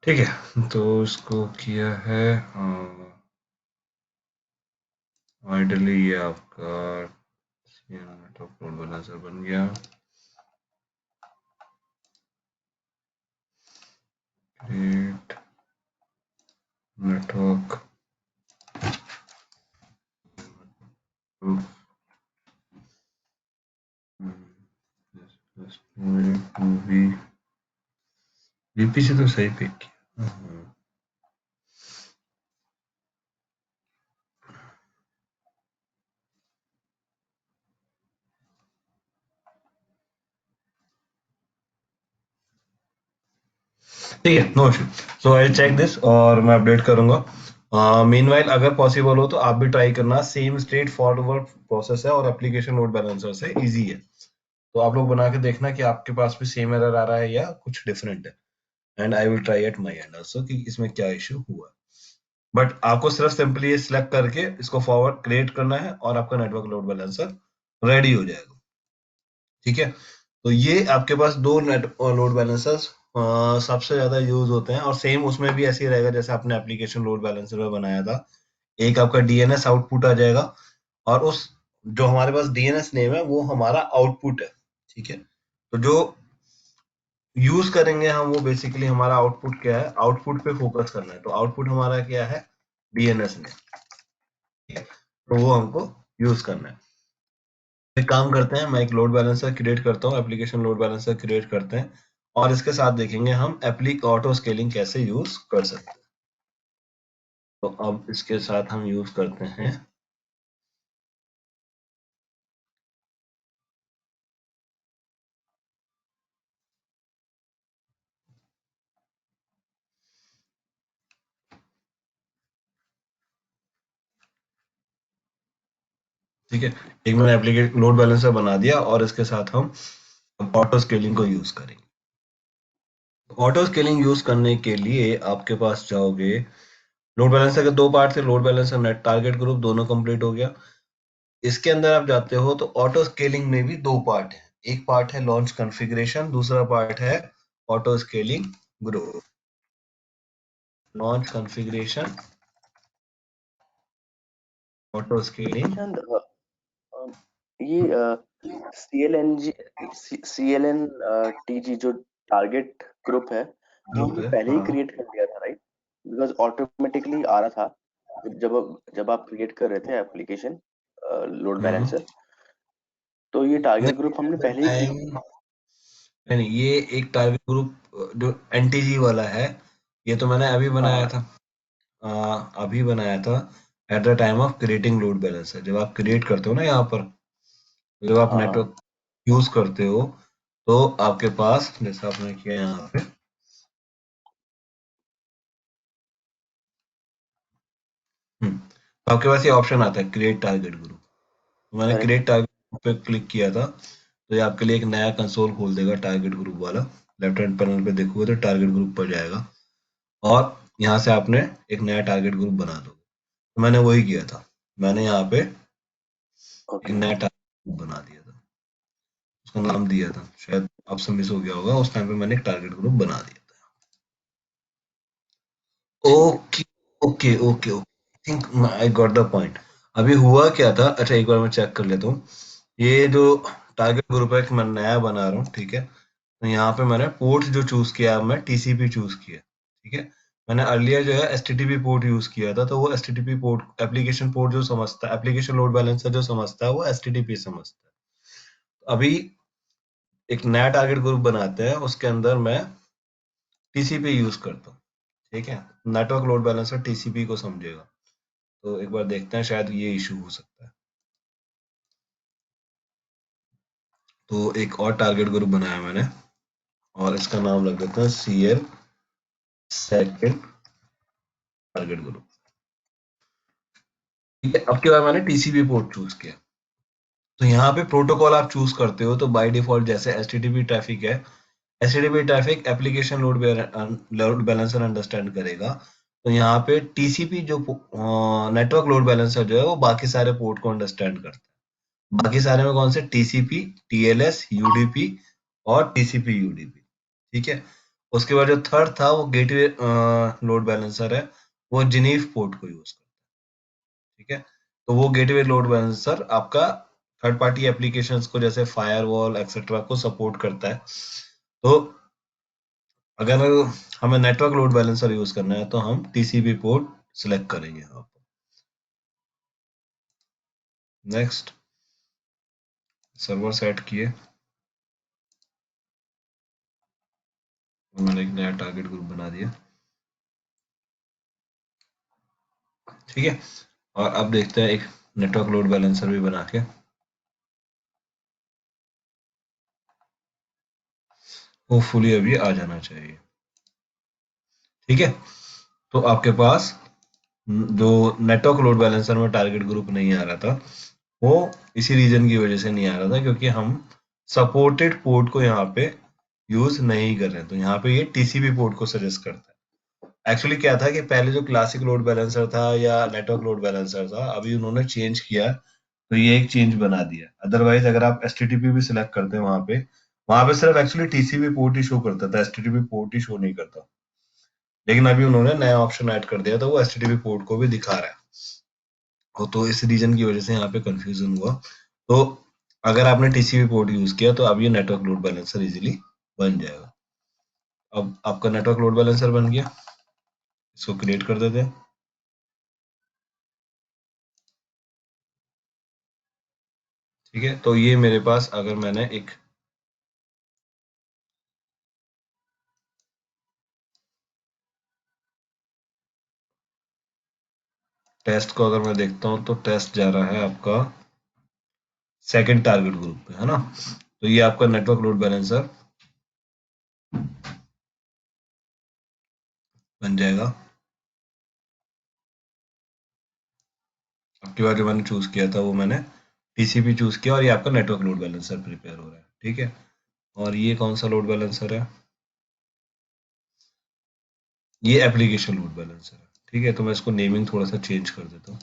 ठीक है, तो इसको किया है आइडली, ये आपका नेटवर्क लोड बैलेंसर बन गया। क्रिएट नेटवर्क VP से तो सही पिक किया। ठीक है, no issue. So I check this और मैं अपडेट करूंगा। मीनवाइल अगर पॉसिबल हो तो आप भी ट्राई करना, सेम स्ट्रेट फॉरवर्ड प्रोसेस है और एप्लीकेशन लोड बैलेंसर से इजी है। तो आप लोग बना के देखना कि आपके पास भी सेम एरर आ रहा है या कुछ डिफरेंट है, and I will try at my and also कि इसमें क्या इशू हुआ। बट आपको सिर्फ सिंपली ये सिलेक्ट करके इसको फॉरवर्ड क्रिएट करना है और आपका नेटवर्क लोड बैलेंसर रेडी हो जाएगा। ठीक है, तो ये आपके पास दो नेट लोड बैलेंसर्स सबसे ज्यादा यूज होते हैं, और सेम उसमें भी ऐसे ही रहेगा जैसे आपने एप्लीकेशन लोड बैलेंसर में बनाया था। एक आपका DNS आउटपुट आ जाएगा, और उस जो हमारे पास DNS नेम है वो हमारा आउटपुट है। ठीक है, तो जो यूज करेंगे हम वो बेसिकली हमारा आउटपुट क्या है, आउटपुट पे फोकस करना है। तो आउटपुट हमारा क्या है, DNS नेम, तो वो हमको यूज करना है। एक काम करते हैं, मैं एक लोड बैलेंसर क्रिएट करता हूँ, एप्लीकेशन लोड बैलेंसर क्रिएट करते हैं, और इसके साथ देखेंगे हम एप्लिक ऑटो स्केलिंग कैसे यूज कर सकते हैं। तो अब इसके साथ हम यूज करते हैं ठीक है, एक मैंने एप्लीकेशन लोड बैलेंसर बना दिया और इसके साथ हम ऑटो स्केलिंग को यूज करेंगे। ऑटो स्केलिंग यूज करने के लिए आपके पास जाओगे, लोड बैलेंसर के दो पार्ट थे, load balancer net target group दोनों कंप्लीट हो गया। इसके अंदर आप जाते हो तो ऑटो स्केलिंग में भी दो पार्ट है, एक पार्ट है लॉन्च कॉन्फ़िगरेशन, दूसरा पार्ट है auto scaling group. Launch configuration, auto scaling. Nishant, ये CLNTG जो टारगेट ग्रुप है वो ग्रुप हमने है, पहले ही हाँ। क्रिएट कर लिया था, राइट? बिकॉज ऑटोमेटिकली आ रहा था जब आप क्रिएट कर रहे थे एप्लीकेशन लोड बैलेंसर, तो ये टारगेट ग्रुप हमने नहीं, पहले ही टाइम क्रिएट। नहीं, ये एक टारगेट ग्रुप जो NTG वाला है, ये तो मैंने अभी बनाया हाँ था। अभी बनाया था at the time of creating load balancer. जब आप क्रिएट करते हो ना यहाँ पर, जब आप हाँ नेटवर्क यूज करते हो, तो आपके पास जैसा आपने किया यहाँ पे, तो आपके पास ये ऑप्शन आता है क्रिएट टारगेट ग्रुप। तो मैंने करेक्ट। क्रिएट टारगेट ग्रुप पे क्लिक किया था, तो ये आपके लिए एक नया कंसोल खोल देगा टारगेट ग्रुप वाला। लेफ्ट हैंड पैनल पे देखोगे तो टारगेट ग्रुप पर जाएगा, और यहाँ से आपने एक नया टारगेट ग्रुप बना दोगे। तो मैंने वही किया था, मैंने यहाँ पे एक ओके। नया टारगेट बना दिया था, उसका नाम दिया था, शायद आपसे मिस हो गया होगा, उस टाइम पे मैंने एक टारगेट ग्रुप बना दिया था। Okay okay okay okay, think I got the point. अभी हुआ क्या था, अच्छा एक बार मैं चेक कर लेता हूँ। ये जो टारगेट ग्रुप है, मैं नया बना रहा हूँ, ठीक है। तो यहाँ पे मैंने पोर्ट जो चूज किया, अब मैं टीसीपी चूज किया, ठीक है। मैंने अर्लियर जो है एचटीटीपी पोर्ट यूज किया था, तो वो एचटीटीपी पोर्ट एप्लीकेशन पोर्ट जो समझता है, एप्लीकेशन लोड बैलेंसर जो समझता है, वो एचटीटीपी समझता है। अभी एक नया टारगेट ग्रुप बनाते हैं, उसके अंदर मैं टीसीपी यूज करता हूँ, ठीक है। नेटवर्क लोड बैलेंसर टीसीपी को समझेगा, तो एक बार देखते हैं, शायद ये इशू हो सकता है। तो एक और टारगेट ग्रुप बनाया मैंने, और इसका नाम रख देते हैं सीएल सेकंड टारगेट ग्रुप, ठीक है। अब के बाद मैंने टीसीपी पोर्ट चूज किया। तो यहाँ पे प्रोटोकॉल आप चूज करते हो, तो बाय डिफॉल्ट जैसे एचटीटीपी ट्रैफिक है, HTTP traffic application load balancer understand करेगा। तो यहाँ पे टीसीपी जो नेटवर्क लोड बैलेंसर जो है, वो बाकी सारे पोर्ट को अंडरस्टैंड करता है। बाकी सारे में कौन से, टीसीपी, टीएलएस, यूडीपी और टीसीपी यूडीपी, ठीक है। उसके बाद जो थर्ड था, वो गेटवे लोड बैलेंसर है, वो जिनीफ पोर्ट को यूज करता है, ठीक है। तो वो गेटवे लोड बैलेंसर आपका थर्ड पार्टी एप्लीकेशंस को, जैसे फायरवॉल एक्सेट्रा को सपोर्ट करता है। तो अगर हमें नेटवर्क लोड बैलेंसर यूज करना है, तो हम टीसीपी पोर्ट सिलेक्ट करेंगे यहाँ पर। नेक्स्ट, सर्वर सेट किए, मैंने एक नया टारगेट ग्रुप बना दिया, ठीक है। और अब देखते हैं एक नेटवर्क लोड बैलेंसर भी बना के, होपफुली अभी आ जाना चाहिए, ठीक है। तो आपके पास जो नेटवर्क लोड बैलेंसर में टारगेट ग्रुप नहीं आ रहा था, वो इसी रीजन की वजह से नहीं आ रहा था, क्योंकि हम सपोर्टेड पोर्ट को यहाँ पे यूज नहीं कर रहे हैं। तो यहाँ पे ये टीसीपी पोर्ट को सजेस्ट करता है। एक्चुअली क्या था कि पहले जो क्लासिक लोड बैलेंसर था या नेटवर्क लोड बैलेंसर था, अभी उन्होंने चेंज किया, तो ये एक चेंज बना दिया। अदरवाइज अगर आप एचटीटीपी भी सिलेक्ट करते हैं, वहां पे सिर्फ एक्चुअली टीसीपी पोर्ट ही शो करता था, एचटीटीपी पोर्ट ही शो नहीं करता। लेकिन अभी उन्होंने नया ऑप्शन ऐड कर दिया, तो वो एचटीटीपी पोर्ट को भी दिखा रहा है। तो इस रीजन की वजह से यहाँ पे कंफ्यूजन हुआ। तो अगर आपने टीसीपी पोर्ट यूज किया, तो अब ये नेटवर्क लोड बैलेंसर इजीली बन जाएगा। अब आपका नेटवर्क लोड बैलेंसर बन गया, इसको क्रिएट कर देते हैं, ठीक है। तो ये मेरे पास, अगर मैंने एक टेस्ट को अगर मैं देखता हूँ, तो टेस्ट जा रहा है आपका सेकंड टारगेट ग्रुप पे, है ना। तो ये आपका नेटवर्क लोड बैलेंसर बन जाएगा। आपकी बार जो मैंने चूज किया था, वो मैंने टीसीपी चूज किया, और ये आपका नेटवर्क लोड बैलेंसर प्रिपेयर हो रहा है, ठीक है। और ये कौन सा लोड बैलेंसर है, ये एप्लीकेशन लोड बैलेंसर है, ठीक है। तो मैं इसको नेमिंग थोड़ा सा चेंज कर देता हूँ,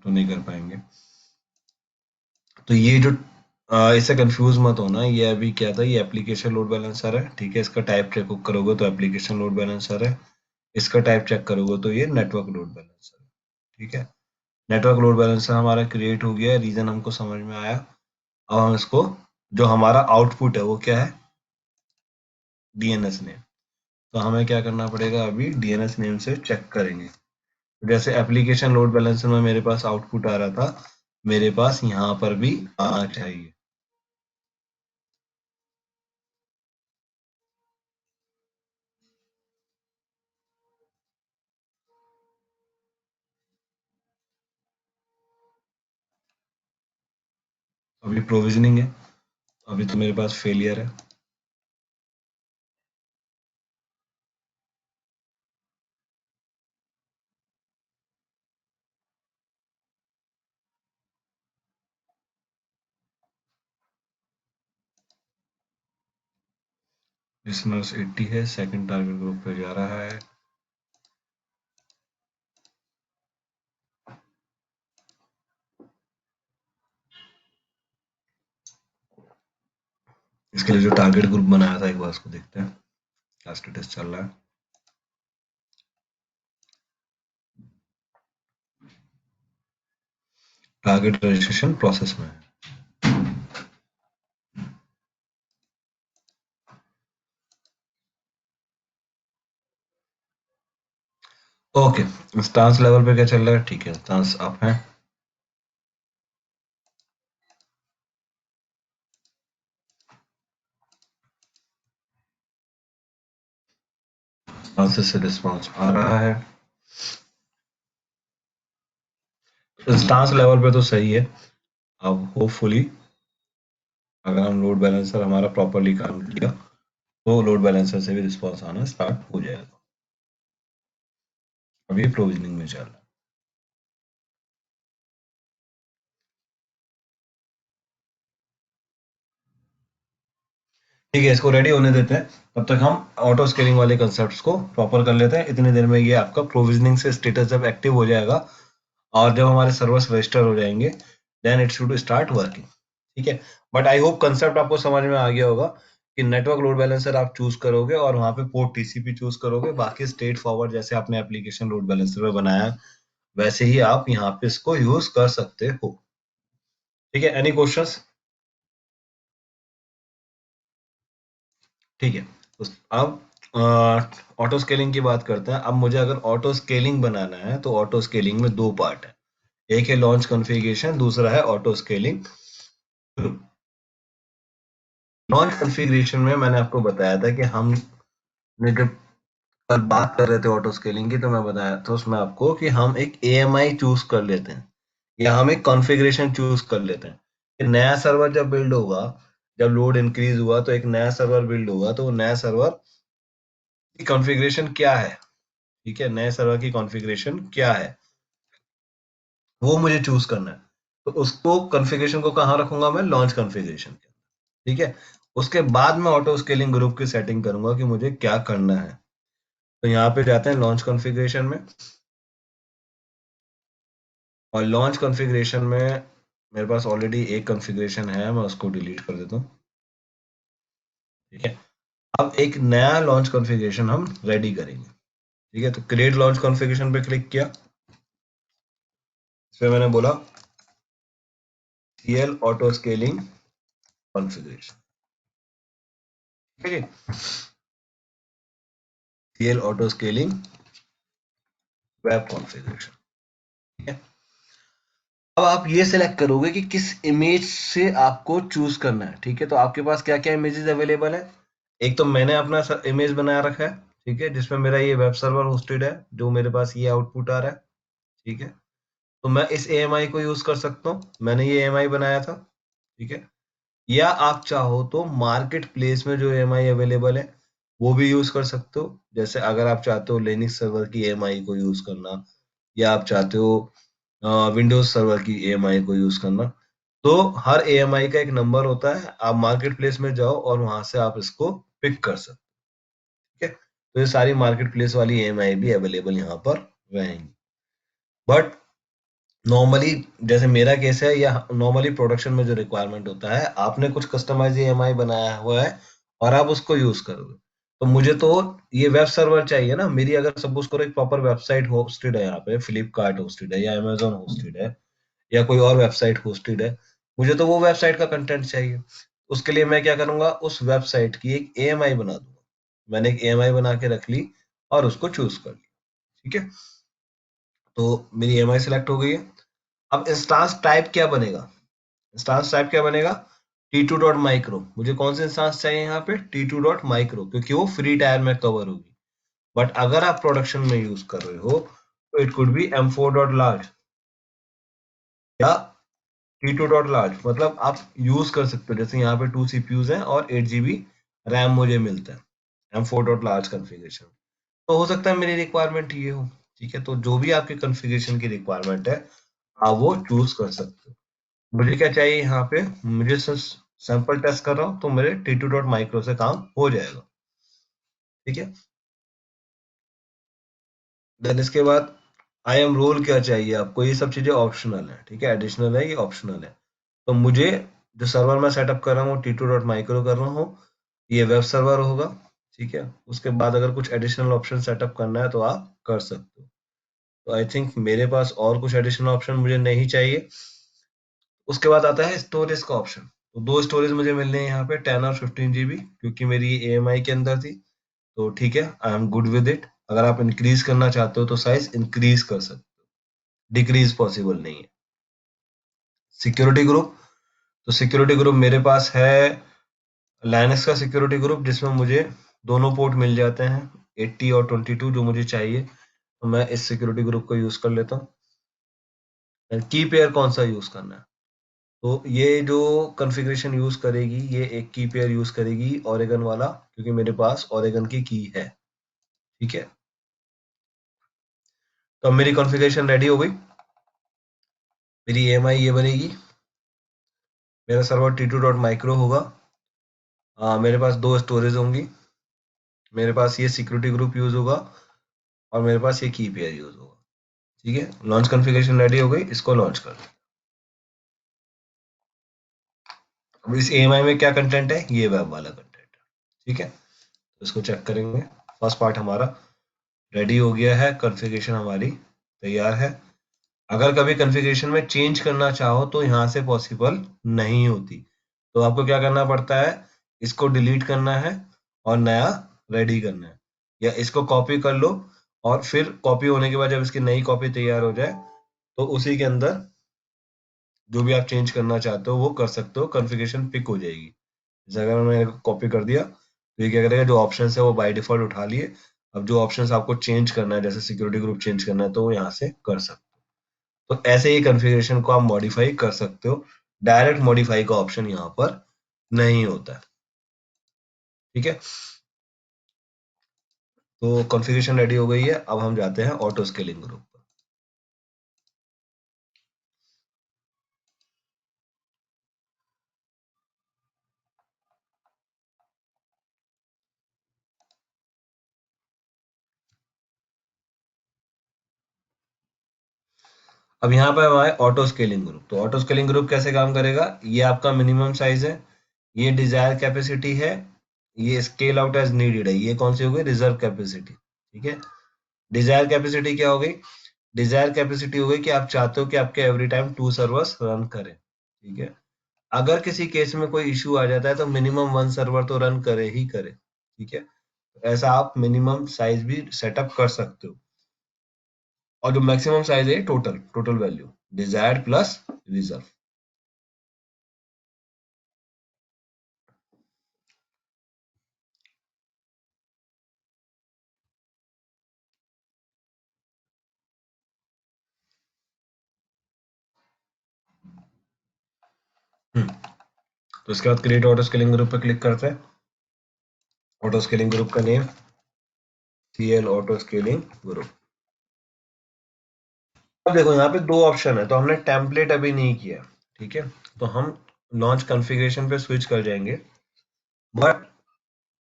तो नहीं कर पाएंगे। तो ये जो इससे कंफ्यूज मत होना, ये अभी क्या था, ये एप्लीकेशन लोड बैलेंसर है, ठीक है। इसका टाइप चेक करोगे तो एप्लीकेशन लोड बैलेंसर है, इसका टाइप चेक करोगे तो ये नेटवर्क लोड बैलेंसर है, ठीक है। नेटवर्क लोड बैलेंसर हमारा क्रिएट हो गया है, रीजन हमको समझ में आया। अब हम इसको, जो हमारा आउटपुट है, वो क्या है, डीएनएस नेम। तो हमें क्या करना पड़ेगा, अभी डीएनएस नेम से चेक करेंगे। तो जैसे एप्लीकेशन लोड बैलेंसर में मेरे पास आउटपुट आ रहा था, मेरे पास यहाँ पर भी आना चाहिए। अभी प्रोविजनिंग है, अभी तो मेरे पास फेलियर है। लिसनर्स 80 है, सेकंड टारगेट ग्रुप पे जा रहा है। इसके लिए जो टारगेट ग्रुप बनाया था एक बार उसको देखते हैं क्या स्टेटस चल रहा है। टारगेट रजिस्ट्रेशन प्रोसेस में है। ओके, स्टांस लेवल पे क्या चल रहा है? ठीक है, स्टांस अप है। स्टांसेस से रिस्पॉन्स आ रहा है। स्टांस लेवल पे तो सही है। अब होपफुली अगर हम लोड बैलेंसर हमारा प्रॉपरली काम किया तो लोड बैलेंसर से भी रिस्पॉन्स आना स्टार्ट हो जाएगा। अभी प्रोविजनिंग में चल रहा है। ठीक है, इसको रेडी होने देते हैं। तब तक हम ऑटो स्केलिंग वाले कंसेप्ट्स को प्रॉपर कर लेते हैं। इतनी देर में ये आपका प्रोविजनिंग से स्टेटस जब एक्टिव हो जाएगा और जब हमारे सर्वर्स रजिस्टर हो जाएंगे then it should start working. ठीक है, बट आई होप कंसेप्ट आपको समझ में आ गया होगा कि नेटवर्क लोड बैलेंसर आप चूज करोगे और वहां पे पोर्ट टीसीपी चूज करोगे। बाकी स्ट्रेट फॉरवर्ड जैसे आपने एप्लीकेशन लोड बैलेंसर में बनाया वैसे ही आप यहाँ पे इसको यूज कर सकते हो। ठीक है, एनी क्वेश्चंस? ठीक है, तो अब ऑटो स्केलिंग की बात करते हैं। अब मुझे अगर ऑटो स्केलिंग बनाना है तो ऑटो स्केलिंग में दो पार्ट है, एक है लॉन्च कॉन्फ़िगरेशन, दूसरा है ऑटो स्केलिंग। लॉन्च कॉन्फ़िगरेशन में मैंने आपको बताया था कि हमने जब कल बात कर रहे थे ऑटो स्केलिंग की तो मैं बताया था उसमें आपको कि हम एक AMI चूज कर लेते हैं या हम एक कॉन्फ़िगरेशन चूज कर लेते हैं। कि नया सर्वर जब बिल्ड होगा, जब लोड इंक्रीज हुआ तो एक नया सर्वर बिल्ड होगा, तो वो नया सर्वर की कॉन्फ़िगरेशन क्या है? ठीक है, नए सर्वर की कॉन्फ़िगरेशन क्या है वो मुझे चूज करना है। तो उसको कॉन्फ़िगरेशन को कहाँ रखूंगा मैं? लॉन्च कॉन्फ़िगरेशन के। ठीक है, उसके बाद मैं ऑटो स्केलिंग ग्रुप की सेटिंग करूंगा कि मुझे क्या करना है। तो यहाँ पे जाते हैं लॉन्च कॉन्फ़िगरेशन में और लॉन्च कॉन्फ़िगरेशन में मेरे पास ऑलरेडी एक कॉन्फ़िगरेशन है, मैं उसको डिलीट कर देता हूँ। ठीक है, अब एक नया लॉन्च कॉन्फ़िगरेशन हम रेडी करेंगे। ठीक है, तो क्रिएट लॉन्च कॉन्फ़िगरेशन पे क्लिक किया। इसमें मैंने बोला CL ऑटो स्केलिंग कॉन्फ़िगरेशन। ठीक है, CL auto scaling web configuration. ठीक है, अब आप ये सिलेक्ट करोगे कि किस इमेज से आपको चूज करना है। ठीक है, तो आपके पास क्या क्या इमेजेस अवेलेबल है? एक तो मैंने अपना इमेज बनाया रखा है, ठीक है, जिसमें मेरा ये वेब सर्वर होस्टेड है, जो मेरे पास ये आउटपुट आ रहा है। ठीक है, तो मैं इस AMI को यूज कर सकता हूँ, मैंने ये AMI बनाया था। ठीक है, या आप चाहो तो मार्केट प्लेस में जो AMI अवेलेबल है वो भी यूज कर सकते हो। जैसे अगर आप चाहते हो लिनक्स सर्वर की AMI को यूज करना या आप चाहते हो विंडोज सर्वर की AMI को यूज करना, तो हर AMI का एक नंबर होता है। आप मार्केट प्लेस में जाओ और वहां से आप इसको पिक कर सकते हो। ठीक है, तो ये सारी मार्केट प्लेस वाली AMI भी अवेलेबल यहाँ पर रहेंगी। बट नॉर्मली जैसे मेरा केस है या नॉर्मली प्रोडक्शन में जो रिक्वायरमेंट होता है, आपने कुछ कस्टमाइज AMI बनाया हुआ है और आप उसको यूज करोगे, तो मुझे तो ये वेब सर्वर चाहिए ना। मेरी अगर सपोज करो एक प्रॉपर वेबसाइट होस्टेड है, यहाँ पे फ्लिपकार्ट होस्टेड है या अमेजोन होस्टेड है या कोई और वेबसाइट होस्टेड है, मुझे तो वो वेबसाइट का कंटेंट चाहिए। उसके लिए मैं क्या करूंगा, उस वेबसाइट की एक AMI बना दूंगा। मैंने एक AMI बना के रख ली और उसको चूज कर लिया। ठीक है, तो मेरी AMI सिलेक्ट हो गई है। अब इंस्टांस टाइप क्या बनेगा? इंस्टांस टाइप क्या बनेगा? T2.micro। मुझे कौन सी इंस्टांस चाहिए यहाँ पे? T2.micro, क्योंकि वो फ्री टायर में कवर होगी। बट अगर आप प्रोडक्शन में यूज कर रहे हो तो इट कुड बी M4.large या T2.large। मतलब आप यूज कर सकते हो, जैसे यहाँ पे 2 CPUs हैं और 8 GB रैम मुझे मिलता है M4.large कॉन्फ़िगरेशन। तो हो सकता है मेरी रिक्वायरमेंट ये हो। ठीक है, तो जो भी आपके कॉन्फ़िगरेशन की रिक्वायरमेंट है आप वो चूज कर सकते हो। मुझे क्या चाहिए यहाँ पे? मुझे सैंपल टेस्ट कर रहा हूँ तो मेरे T2.micro से काम हो जाएगा। ठीक है, देन इसके बाद IAM रोल क्या चाहिए आपको, ये सब चीजें ऑप्शनल है। ठीक है, एडिशनल है, ये ऑप्शनल है। तो मुझे जो सर्वर मैं सेटअप कर रहा हूँ वो t2.micro कर रहा हूँ, ये वेब सर्वर होगा, ठीक है। उसके बाद अगर कुछ एडिशनल ऑप्शन सेटअप करना है तो आप कर सकते हो। तो आई थिंक मेरे पास और कुछ एडिशनल ऑप्शन मुझे नहीं चाहिए। उसके बाद आता है स्टोरेज का ऑप्शन। तो दो स्टोरेज मुझे मिल रहे हैं यहाँ पे 10 और 15 GB, क्योंकि मेरी AMI के अंदर थी, तो ठीक है, I am good with it. अगर आप इंक्रीज करना चाहते हो तो साइज इंक्रीज कर सकते हो, डिक्रीज पॉसिबल नहीं है। सिक्योरिटी ग्रुप, तो सिक्योरिटी ग्रुप मेरे पास है लाइनक्स का सिक्योरिटी ग्रुप, जिसमें मुझे दोनों पोर्ट मिल जाते हैं, 80 और 22 जो मुझे चाहिए, तो मैं इस सिक्योरिटी ग्रुप को यूज कर लेता हूँ। की पेयर कौन सा यूज करना है, तो ये जो कॉन्फ़िगरेशन यूज करेगी, ये एक की पेयर यूज करेगी ओरेगन वाला, क्योंकि मेरे पास ओरेगन की है, ठीक है। तो अब मेरी कॉन्फ़िगरेशन रेडी हो गई, मेरी AMI ये बनेगी, मेरा सर्वर t2.micro होगा, मेरे पास दो स्टोरेज होंगी, मेरे पास ये सिक्योरिटी ग्रुप यूज होगा, और मेरे पास ये की पेयर यूज होगा, ठीक है। लॉन्च कॉन्फ़िगरेशन रेडी हो गई, इसको लॉन्च कर। अब इस AMI में क्या कंटेंट है, ये वेब वाला कंटेंट है, ठीक है। तो इसको चेक करेंगे, फर्स्ट पार्ट हमारा रेडी हो गया है, कॉन्फ़िगरेशन हमारी तैयार है। अगर कभी कॉन्फ़िगरेशन में चेंज करना चाहो तो यहाँ से पॉसिबल नहीं होती, तो आपको क्या करना पड़ता है, इसको डिलीट करना है और नया रेडी करना है, या इसको कॉपी कर लो और फिर कॉपी होने के बाद जब इसकी नई कॉपी तैयार हो जाए तो उसी के अंदर जो भी आप चेंज करना चाहते हो वो कर सकते हो, कॉन्फ़िगरेशन पिक हो जाएगी। जैसे अगर मैंने कॉपी कर दिया तो ये क्या करेगा, जो ऑप्शन है वो बाय डिफॉल्ट उठा लिए। अब जो ऑप्शन आपको चेंज करना है, जैसे सिक्योरिटी ग्रुप चेंज करना है, तो वो यहाँ से कर सकते हो। तो ऐसे ही कॉन्फ़िगरेशन को आप मॉडिफाई कर सकते हो, डायरेक्ट मॉडिफाई का ऑप्शन यहाँ पर नहीं होता है, ठीक है। तो कॉन्फ़िगरेशन रेडी हो गई है, अब हम जाते हैं ऑटो स्केलिंग ग्रुप पर। अब यहाँ पर हमारे ऑटो स्केलिंग ग्रुप, तो ऑटो स्केलिंग ग्रुप कैसे काम करेगा, ये आपका मिनिमम साइज है, ये डिजायर कैपेसिटी है, ये स्केल आउट एज नीडेड है, ये कौन सी हो गई, रिजर्व कैपेसिटी, ठीक है। डिजायर कैपेसिटी क्या हो गई, डिजायर कैपेसिटी हो गई कि आप चाहते हो कि आपके एवरी टाइम 2 सर्वर्स रन करें, ठीक है। अगर किसी केस में कोई इश्यू आ जाता है तो मिनिमम 1 सर्वर तो रन करे ही करे, ठीक है। ऐसा आप मिनिमम साइज भी सेटअप कर सकते हो, और जो मैक्सिमम साइज है total value desired plus reserve. तो इसके बाद क्रिएट ऑटो स्केलिंग ग्रुप पे क्लिक करते हैं। ऑटो स्केलिंग ग्रुप का name CL auto scaling group. अब देखो यहाँ पे दो ऑप्शन है, तो हमने टेम्पलेट अभी नहीं किया, ठीक है। तो हम लॉन्च कॉन्फ़िगरेशन पे स्विच कर जाएंगे, बट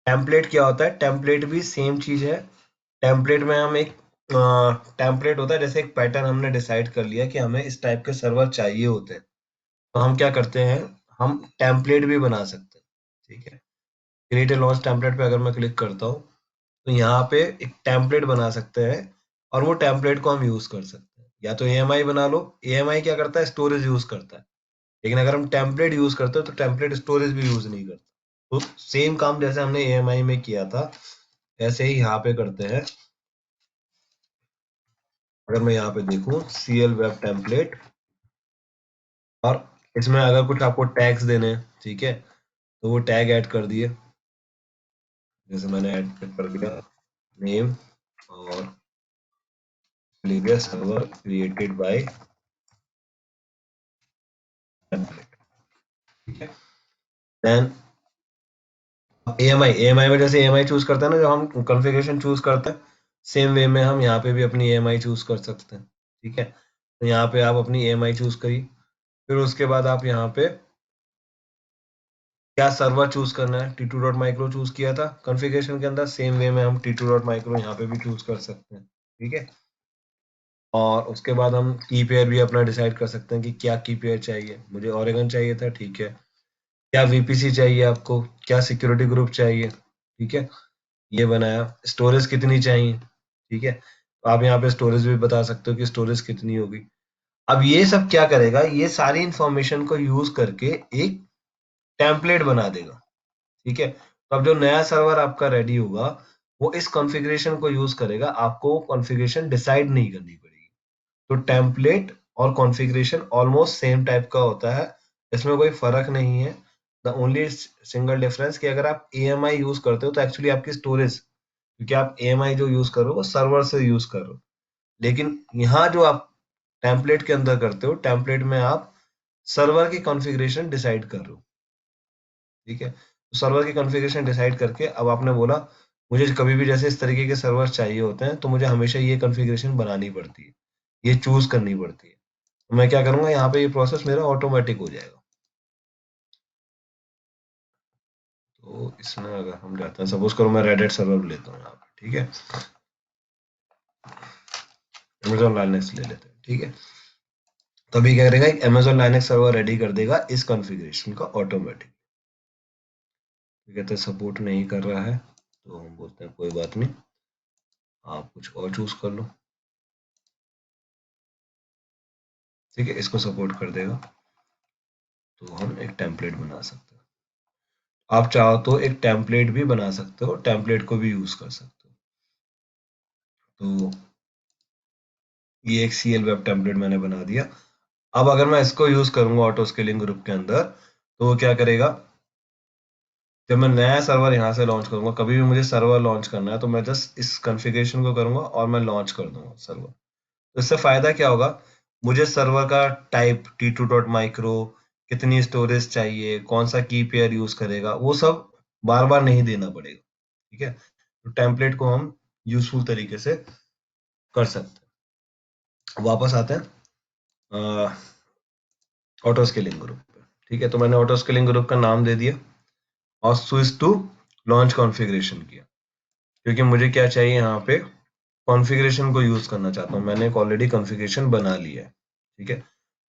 टेम्पलेट क्या होता है, टेम्पलेट भी सेम चीज है। टेम्पलेट में हम एक टेम्पलेट होता है, जैसे एक पैटर्न हमने डिसाइड कर लिया कि हमें इस टाइप के सर्वर चाहिए होते हैं, तो हम क्या करते हैं, हम टेम्पलेट भी बना सकते हैं, ठीक है। क्रिएट ए लॉन्च टेम्पलेट पे अगर मैं क्लिक करता हूँ तो यहाँ पे एक टेम्पलेट बना सकते हैं, और वो टेम्पलेट को हम यूज कर सकते हैं। या तो AMI बना लो, AMI क्या करता है, स्टोरेज यूज करता है, लेकिन अगर हम टेम्पलेट यूज करते हैं तो टेम्पलेट स्टोरेज भी यूज नहीं करता। तो सेम काम जैसे हमने AMI में किया था ऐसे ही यहाँ पे करते हैं। अगर मैं यहाँ पे देखूं CL वेब टेम्पलेट, और इसमें अगर कुछ आपको टैग्स देने हैं, ठीक है, तो वो टैग ऐड कर दिए, जैसे मैंने ऐड कर दिया नेम और previous server created by template, ठीक है। देन AMI में जैसे AMI चूज करते हैं ना, जब हम कॉन्फ़िगरेशन चूज करते हैं, सेम वे में हम यहाँ पे भी अपनी AMI चूज कर सकते हैं, ठीक है। तो यहाँ पे आप अपनी AMI चूज करिए, फिर उसके बाद आप यहाँ पे क्या सर्वर चूज करना है, t2.micro चूज किया था कॉन्फ़िगरेशन के अंदर, सेम वे में हम t2.micro यहाँ पे भी चूज कर सकते हैं, ठीक है। और उसके बाद हम की पेयर भी अपना डिसाइड कर सकते हैं कि क्या की पेयर चाहिए, मुझे ओरेगन चाहिए था, ठीक है, क्या वीपीसी चाहिए आपको, क्या सिक्योरिटी ग्रुप चाहिए, ठीक है, ये बनाया। स्टोरेज कितनी चाहिए, ठीक है, तो आप यहाँ पे स्टोरेज भी बता सकते हो कि स्टोरेज कितनी होगी। अब ये सब क्या करेगा, ये सारी इंफॉर्मेशन को यूज करके एक टेम्पलेट बना देगा, ठीक है। तो अब जो नया सर्वर आपका रेडी होगा वो इस कॉन्फ़िगरेशन को यूज करेगा, आपको कॉन्फ़िगरेशन डिसाइड नहीं करनी पड़ेगी। तो टेम्पलेट और कॉन्फ़िगरेशन ऑलमोस्ट सेम टाइप का होता है, इसमें कोई फर्क नहीं है। द ओनली सिंगल डिफरेंस कि अगर आप AMI यूज करते हो तो एक्चुअली आपकी स्टोरेज, क्योंकि आप AMI जो यूज कर रहे हो वो सर्वर से यूज कर रहे हो, लेकिन यहाँ जो आप टेम्पलेट के अंदर करते हो, टेम्पलेट में आप सर्वर की कॉन्फ़िगरेशन डिसाइड कर रहे हो, ठीक है। तो सर्वर की कॉन्फ़िगरेशन डिसाइड करके अब आपने बोला मुझे कभी भी जैसे इस तरीके के सर्वर चाहिए होते हैं तो मुझे हमेशा ये कॉन्फ़िगरेशन बनानी पड़ती है, ये चूज करनी पड़ती है। तो मैं क्या करूंगा, यहाँ पे ये प्रोसेस मेरा ऑटोमेटिक हो जाएगा। तो इसमें अगर हम जाते हैं, सपोज करो मैं रेडिट सर्वर लेता हूँ यहाँ पे, ठीक है, अमेजोन लाइनेक्स ले लेते हैं, ठीक है। तभी क्या करेगा, एक अमेजोन लाइनेक्स सर्वर रेडी कर देगा इस कॉन्फ़िगरेशन का ऑटोमेटिक। ठीक है, तो सपोर्ट नहीं कर रहा है तो हम बोलते हैं कोई बात नहीं, आप कुछ और चूज कर लो, ठीक है, इसको सपोर्ट कर देगा। तो हम एक टेम्पलेट बना सकते हैं, आप चाहो तो एक टेम्पलेट भी बना सकते हो, टेम्पलेट को भी यूज कर सकते हो। तो ये एक CL वेब टेम्पलेट मैंने बना दिया। अब अगर मैं इसको यूज करूंगा ऑटो स्केलिंग ग्रुप के अंदर, तो वो क्या करेगा, जब मैं नया सर्वर यहाँ से लॉन्च करूंगा, कभी भी मुझे सर्वर लॉन्च करना है तो मैं जस्ट इस कॉन्फ़िगरेशन को करूंगा और मैं लॉन्च कर दूंगा सर्वर। तो इससे फायदा क्या होगा, मुझे सर्वर का टाइप t2.micro, कितनी स्टोरेज चाहिए, कौन सा की पेयर यूज करेगा, वो सब बार बार नहीं देना पड़ेगा, ठीक है। तो टेम्पलेट को हम यूजफुल तरीके से कर सकते हैं। वापस आते हैं ऑटो स्केलिंग ग्रुप पे, ठीक है। तो मैंने ऑटो स्केलिंग ग्रुप का नाम दे दिया और स्विच टू लॉन्च कॉन्फ़िगरेशन किया, क्योंकि मुझे क्या चाहिए, यहाँ पे कॉन्फ़िगरेशन को यूज करना चाहता हूँ, मैंने एक ऑलरेडी कॉन्फ़िगरेशन बना लिया है, ठीक है।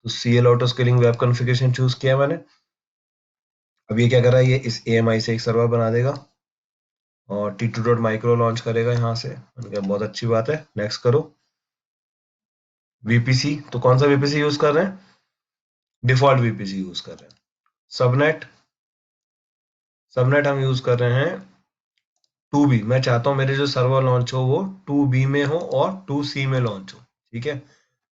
तो CL auto scaling web configuration choose किया मैंने। अब ये क्या कर रहा है, ये इस AMI से एक सर्वर बना देगा और t2.micro लॉन्च करेगा यहाँ से। मैंने कहा बहुत अच्छी बात है, नेक्स्ट करो। VPC, तो कौन सा VPC यूज कर रहे हैं, डिफॉल्ट VPC यूज कर रहे हैं। सबनेट, सबनेट हम यूज कर रहे हैं 2B, मैं चाहता हूँ मेरे जो सर्वर लॉन्च हो वो 2B में हो और 2C में लॉन्च हो, ठीक है।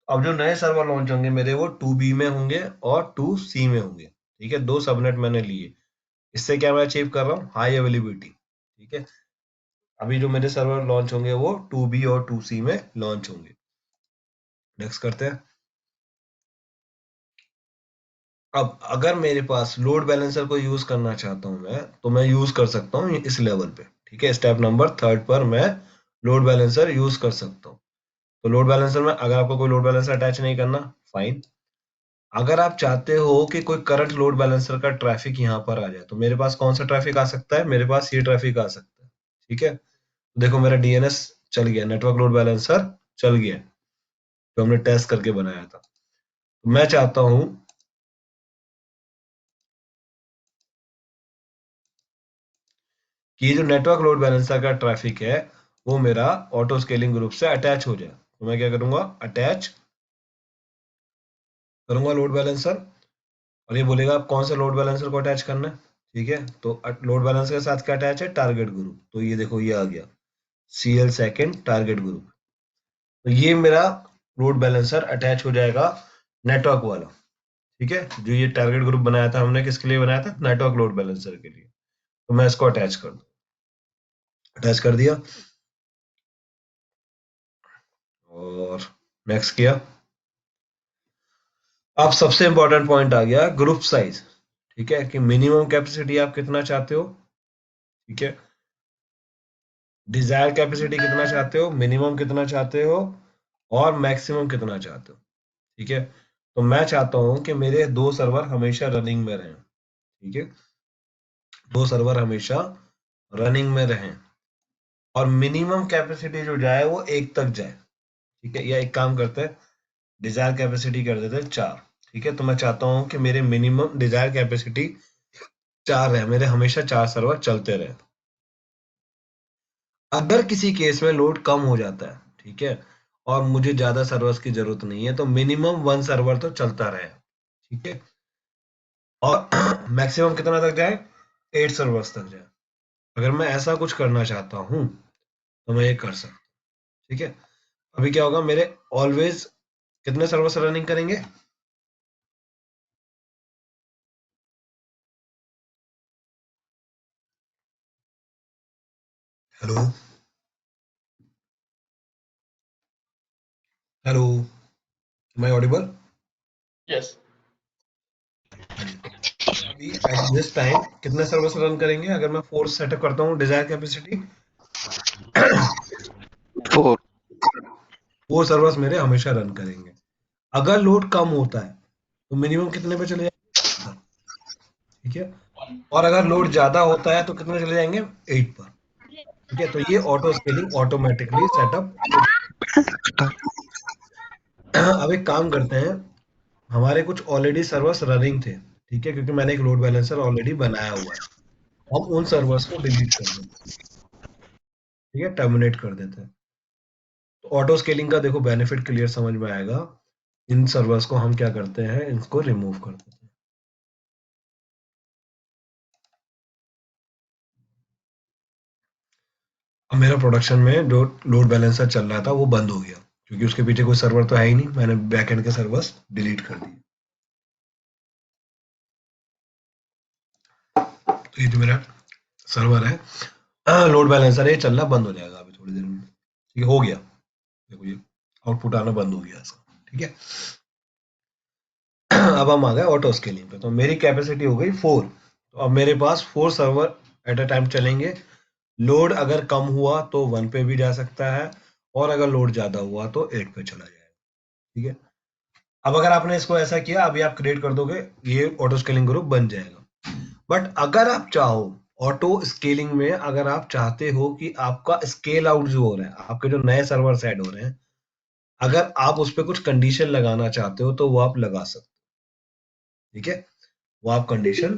अब जो नए सर्वर लॉन्च होंगे मेरे वो 2B में होंगे और 2C में होंगे, ठीक है। दो सबनेट मैंने लिए, इससे क्या मैं अचीव कर रहा हूँ, हाई अवेलेबिलिटी, ठीक है। अभी जो मेरे सर्वर लॉन्च होंगे वो 2B और 2C में लॉन्च होंगे। नेक्स्ट करते हैं। अब अगर मेरे पास लोड बैलेंसर को यूज करना चाहता हूं मैं, तो मैं यूज कर सकता हूँ इस लेवल पे, ठीक है। स्टेप नंबर 3 पर मैं लोड बैलेंसर यूज कर सकता हूँ। तो लोड बैलेंसर में अगर आपको कोई लोड बैलेंसर अटैच नहीं करना, फाइन। अगर आप चाहते हो कि कोई करंट लोड बैलेंसर का ट्रैफिक यहाँ पर आ जाए, तो मेरे पास कौन सा ट्रैफिक आ सकता है, मेरे पास ये ट्रैफिक आ सकता है, ठीक है। तो देखो मेरा DNS चल गया, नेटवर्क लोड बैलेंसर चल गया, जो हमने टेस्ट करके बनाया था। तो मैं चाहता हूं कि ये जो नेटवर्क लोड बैलेंसर का ट्रैफिक है वो मेरा ऑटो स्केलिंग ग्रुप से अटैच हो जाए। तो मैं क्या करूंगा, अटैच करूंगा लोड बैलेंसर, और ये बोलेगा आप कौन सा लोड बैलेंसर को अटैच करना है, ठीक है। तो लोड बैलेंसर के साथ क्या अटैच है, टारगेट ग्रुप। तो ये देखो ये आ गया CL सेकंड टारगेट ग्रुप। तो ये मेरा लोड बैलेंसर अटैच हो जाएगा नेटवर्क वाला, ठीक है। जो ये टारगेट ग्रुप बनाया था हमने, किसके लिए बनाया था, नेटवर्क लोड बैलेंसर के लिए। तो मैं इसको अटैच कर दूं, अटैच कर दिया और नेक्स्ट किया। अब सबसे इंपॉर्टेंट पॉइंट आ गया, ग्रुप साइज, ठीक है, कि मिनिमम कैपेसिटी आप कितना चाहते हो, ठीक है। डिजायर कैपेसिटी कितना चाहते हो, मिनिमम कितना चाहते हो, और मैक्सिमम कितना चाहते हो, ठीक है। तो मैं चाहता हूं कि मेरे दो सर्वर हमेशा रनिंग में रहें, ठीक है, दो सर्वर हमेशा रनिंग में रहें, और मिनिमम कैपेसिटी जो जाए वो 1 तक जाए, ठीक है। या एक काम करते हैं, डिजायर कैपेसिटी कर देते हैं 4, ठीक है। तो मैं चाहता हूं कि मेरे मिनिमम डिजायर कैपेसिटी 4 रहे, मेरे हमेशा 4 सर्वर चलते रहे। अगर किसी केस में लोड कम हो जाता है, ठीक है, और मुझे ज्यादा सर्वर्स की जरूरत नहीं है, तो मिनिमम 1 सर्वर तो चलता रहे, ठीक है, और मैक्सिमम कितना तक जाए, 8 सर्वर्स तक जाए। अगर मैं ऐसा कुछ करना चाहता हूं तो मैं ये कर सकता हूं, ठीक है। अभी क्या होगा, मेरे ऑलवेज कितने सर्वर्स रनिंग करेंगे, hello hello, am I audible? Yes. अभी एट दिस टाइम कितने सर्वर्स रन करेंगे, अगर मैं फोर्स सेटअप करता हूँ डिजायर कैपेसिटी, 4 वो सर्वर्स मेरे हमेशा रन करेंगे। अगर लोड कम होता है तो मिनिमम कितने पे चले जाएंगे, ठीक है, और अगर लोड ज्यादा होता है तो कितने चले जाएंगे, 8 पर, ठीक है। तो ये ऑटो स्केलिंग ऑटोमेटिकली सेटअप। अब एक काम करते हैं, हमारे कुछ ऑलरेडी सर्वर्स रनिंग थे, ठीक है, क्योंकि मैंने एक लोड बैलेंसर ऑलरेडी बनाया हुआ है, हम उन सर्वर्स को डिलीट कर देते हैं, ठीक है, टर्मिनेट कर देते हैं। तो ऑटो स्केलिंग का देखो बेनिफिट क्लियर समझ में आएगा। इन सर्वर्स को हम क्या करते हैं, इनको रिमूव कर देते हैं। अब मेरा प्रोडक्शन में जो लोड बैलेंसर चल रहा था वो बंद हो गया, क्योंकि उसके पीछे कोई सर्वर तो है ही नहीं, मैंने बैकएंड के सर्वर्स डिलीट कर दिए। तो ये जो मेरा सर्वर है लोड बैलेंसर, ये चलना बंद हो जाएगा अभी थोड़ी देर में, ठीक है, हो गया, देखो ये आउटपुट आना बंद हो गया इसका, ठीक है। अब हम आ गए ऑटो स्केलिंग पे, तो मेरी कैपेसिटी हो गई 4, तो अब मेरे पास 4 सर्वर एट अ टाइम चलेंगे। लोड अगर कम हुआ तो 1 पे भी जा सकता है, और अगर लोड ज्यादा हुआ तो 8 पे चला जाएगा, ठीक है। अब अगर आपने इसको ऐसा किया, अभी आप क्रिएट कर दोगे, ये ऑटो स्केलिंग ग्रुप बन जाएगा। बट अगर आप चाहो ऑटो स्केलिंग में, अगर आप चाहते हो कि आपका स्केल आउट जो हो रहा है, आपके जो नए सर्वर ऐड हो रहे हैं, अगर आप उस पर कुछ कंडीशन लगाना चाहते हो तो वो आप लगा सकते हो, ठीक है, वो आप कंडीशन,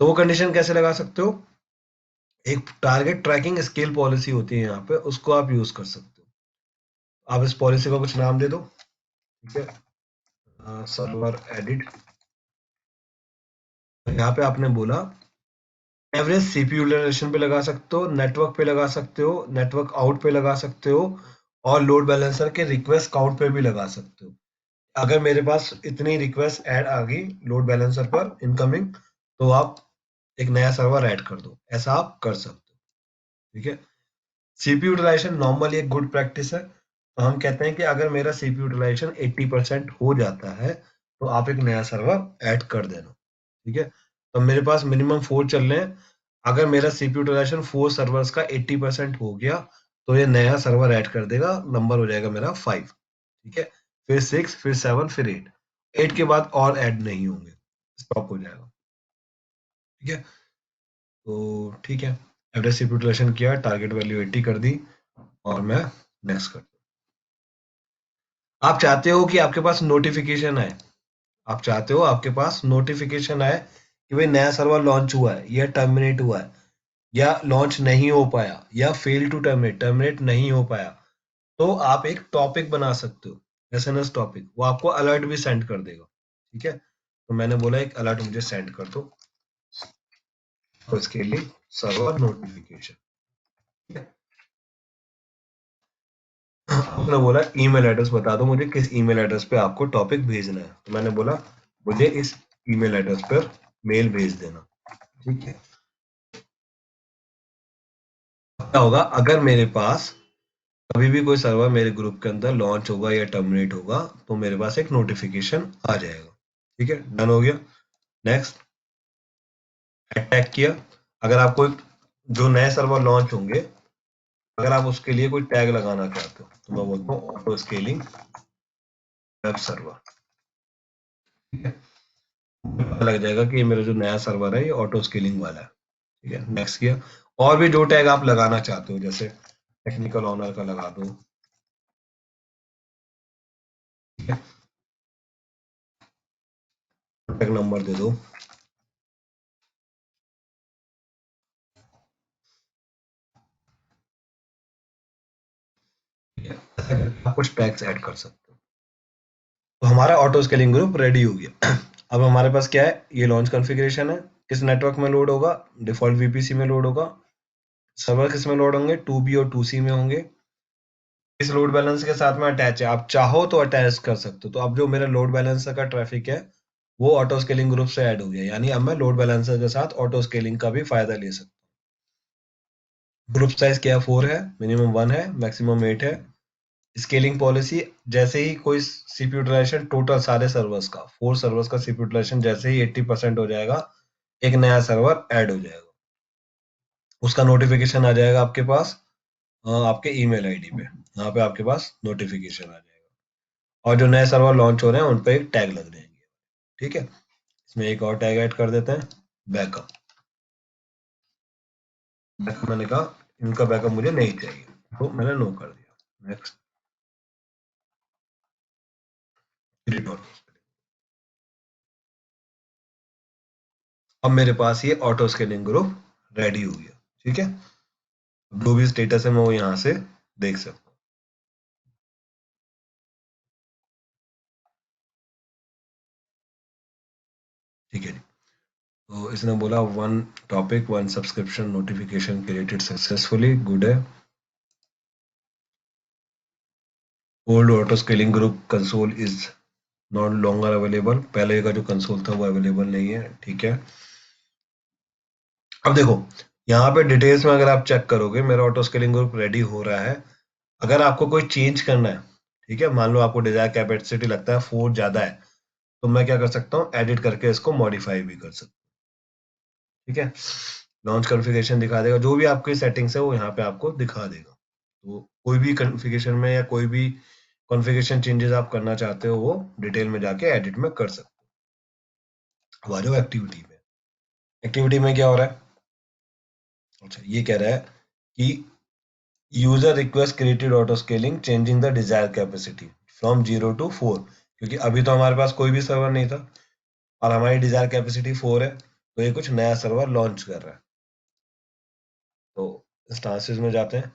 तो वो कंडीशन कैसे लगा सकते हो, एक टारगेट ट्रैकिंग स्केल पॉलिसी होती है यहाँ पे, उसको आप यूज कर सकते हो। आप इस पॉलिसी को कुछ नाम दे दो, ठीक है, सर्वर एडिट, यहाँ पे आपने बोला एवरेज सीपीयू यूटिलाइजेशन पे लगा सकते हो, नेटवर्क पे लगा सकते हो, नेटवर्क आउट पे लगा सकते हो, और लोड बैलेंसर के रिक्वेस्ट काउंट पे भी लगा सकते हो। अगर मेरे पास इतनी रिक्वेस्ट ऐड आ गई लोड बैलेंसर पर इनकमिंग, तो आप एक नया सर्वर ऐड कर दो, ऐसा आप कर सकते हो, ठीक है। सीपीयू यूटिलाइजेशन नॉर्मली एक गुड प्रैक्टिस है, तो हम कहते हैं कि अगर मेरा सीपीयू यूटिलाइजेशन 80% हो जाता है तो आप एक नया सर्वर ऐड कर देना, ठीक है। तो मेरे पास मिनिमम 4 चल रहे हैं, अगर मेरा सीपीयू यूटिलाइजेशन 4 सर्वर्स का 80% हो गया तो ये नया सर्वर ऐड कर देगा, नंबर हो जाएगा मेरा 5, ठीक है, फिर 6, फिर 7, फिर 8, 8 के बाद और ऐड नहीं होंगे, स्टॉप हो जाएगा, ठीक है। तो ठीक है, एवरेज सीपीयू यूटिलाइजेशन किया, टारगेट वैल्यू 80 कर दी, और मैं नेक्स्ट कर, आप चाहते हो कि आपके पास नोटिफिकेशन आए, आप चाहते हो आपके पास नोटिफिकेशन आए कि भाई नया सर्वर लॉन्च हुआ है या टर्मिनेट हुआ है, या लॉन्च नहीं हो पाया, या फेल टू टर्मिनेट, टर्मिनेट नहीं हो पाया, तो आप एक टॉपिक बना सकते हो, एसएनएस टॉपिक, वो आपको अलर्ट भी सेंड कर देगा, ठीक है। तो मैंने बोला एक अलर्ट मुझे सेंड कर दो, तो इसके लिए सर्वर नोटिफिकेशन, आपने बोला ईमेल एड्रेस बता दो मुझे, किस ईमेल एड्रेस पे आपको टॉपिक भेजना है, तो मैंने बोला मुझे इस ईमेल एड्रेस पर मेल भेज देना, ठीक है। क्या होगा, अगर मेरे पास कभी भी कोई सर्वर मेरे ग्रुप के अंदर लॉन्च होगा या टर्मिनेट होगा, तो मेरे पास एक नोटिफिकेशन आ जाएगा, ठीक है, डन हो गया। नेक्स्ट, टैग किया, अगर आपको जो नए सर्वर लॉन्च होंगे, अगर आप उसके लिए कोई टैग लगाना चाहते हो, तो मैं बोलता हूँ ऑटो स्केलिंग वेब सर्वर, ठीक है, पता लग जाएगा कि ये मेरा जो नया सर्वर है ये ऑटो स्केलिंग वाला है, ठीक है। नेक्स्ट किया, और भी जो टैग आप लगाना चाहते हो, जैसे टेक्निकल ऑनर का लगा दो, टैग नंबर दे दो, आप कुछ टैग्स ऐड कर सकते हो। तो हमारा ऑटो स्केलिंग ग्रुप रेडी हो गया। अब हमारे पास क्या है, ये लॉन्च कॉन्फ़िगरेशन है, किस नेटवर्क में लोड होगा, डिफॉल्ट वीपीसी में लोड होगा, सर्वर किस में लोड होंगे, 2B और 2C में होंगे, इस लोड बैलेंस के साथ में अटैच है, आप चाहो तो अटैच कर सकते हो। तो अब जो मेरा लोड बैलेंसर का ट्रैफिक है वो ऑटो स्केलिंग ग्रुप से ऐड हो गया, यानी अब मैं लोड बैलेंसर के साथ ऑटो स्केलिंग का भी फायदा ले सकता हूँ। ग्रुप साइज क्या है, 4 है, मिनिमम 1 है, मैक्सिमम 8 है। स्केलिंग पॉलिसी, जैसे ही कोई सीपीयू यूटिलाइजेशन टोटल सारे सर्वर्स का 4 सर्वर्स का सीपीयू यूटिलाइजेशन जैसे ही 80% हो जाएगा, एक नया सर्वर ऐड हो जाएगा, उसका नोटिफिकेशन आ जाएगा आपके पास आपके ईमेल आईडी पे, यहाँ पे आपके पास नोटिफिकेशन आ जाएगा। और जो नए सर्वर लॉन्च हो रहे हैं उन पे एक टैग लग जाएंगे। ठीक है, इसमें एक और टैग ऐड कर देते हैं, बैकअप। मैंने कहा इनका बैकअप मुझे नहीं चाहिए, तो मैंने नो कर दिया। नेक्स्ट, अब मेरे पास ये ऑटो स्केलिंग ग्रुप रेडी हो गया। ठीक है, जो भी स्टेटस है मैं वो यहाँ से देख सकता हूँ। ठीक है जी, तो इसने बोला 1 topic 1 subscription notification created successfully, good है। Old auto scaling group console is not longer available, पहले का जो कंसोल था वो अवेलेबल नहीं है। ठीक है, अब देखो यहाँ पे डिटेल्स में अगर आप चेक करोगे, मेरा ऑटो स्केलिंग ग्रुप रेडी हो रहा है। अगर आपको कोई चेंज करना है, ठीक है, मान लो आपको डिजायर कैपेसिटी लगता है 4 ज्यादा है, तो मैं क्या कर सकता हूँ, एडिट करके इसको मॉडिफाई भी कर सकता हूँ। ठीक है, लॉन्च कॉन्फ़िगरेशन दिखा देगा, जो भी आपकी सेटिंग्स है वो यहाँ पे आपको दिखा देगा। तो कोई भी कॉन्फ़िगरेशन में या कोई भी कॉन्फ़िगरेशन चेंजेस आप करना चाहते हो वो डिटेल में जाके एडिट में कर सकते हो। अब आ जाओ एक्टिविटी में। एक्टिविटी में क्या हो रहा है, अच्छा ये कह रहा है कि user request created auto scaling changing the desire capacity from 0 to 4, क्योंकि अभी तो हमारे पास कोई भी सर्वर नहीं था और हमारी डिजायर कैपेसिटी 4 है, तो ये कुछ नया सर्वर लॉन्च कर रहा है। तो इंस्टांसेस में जाते हैं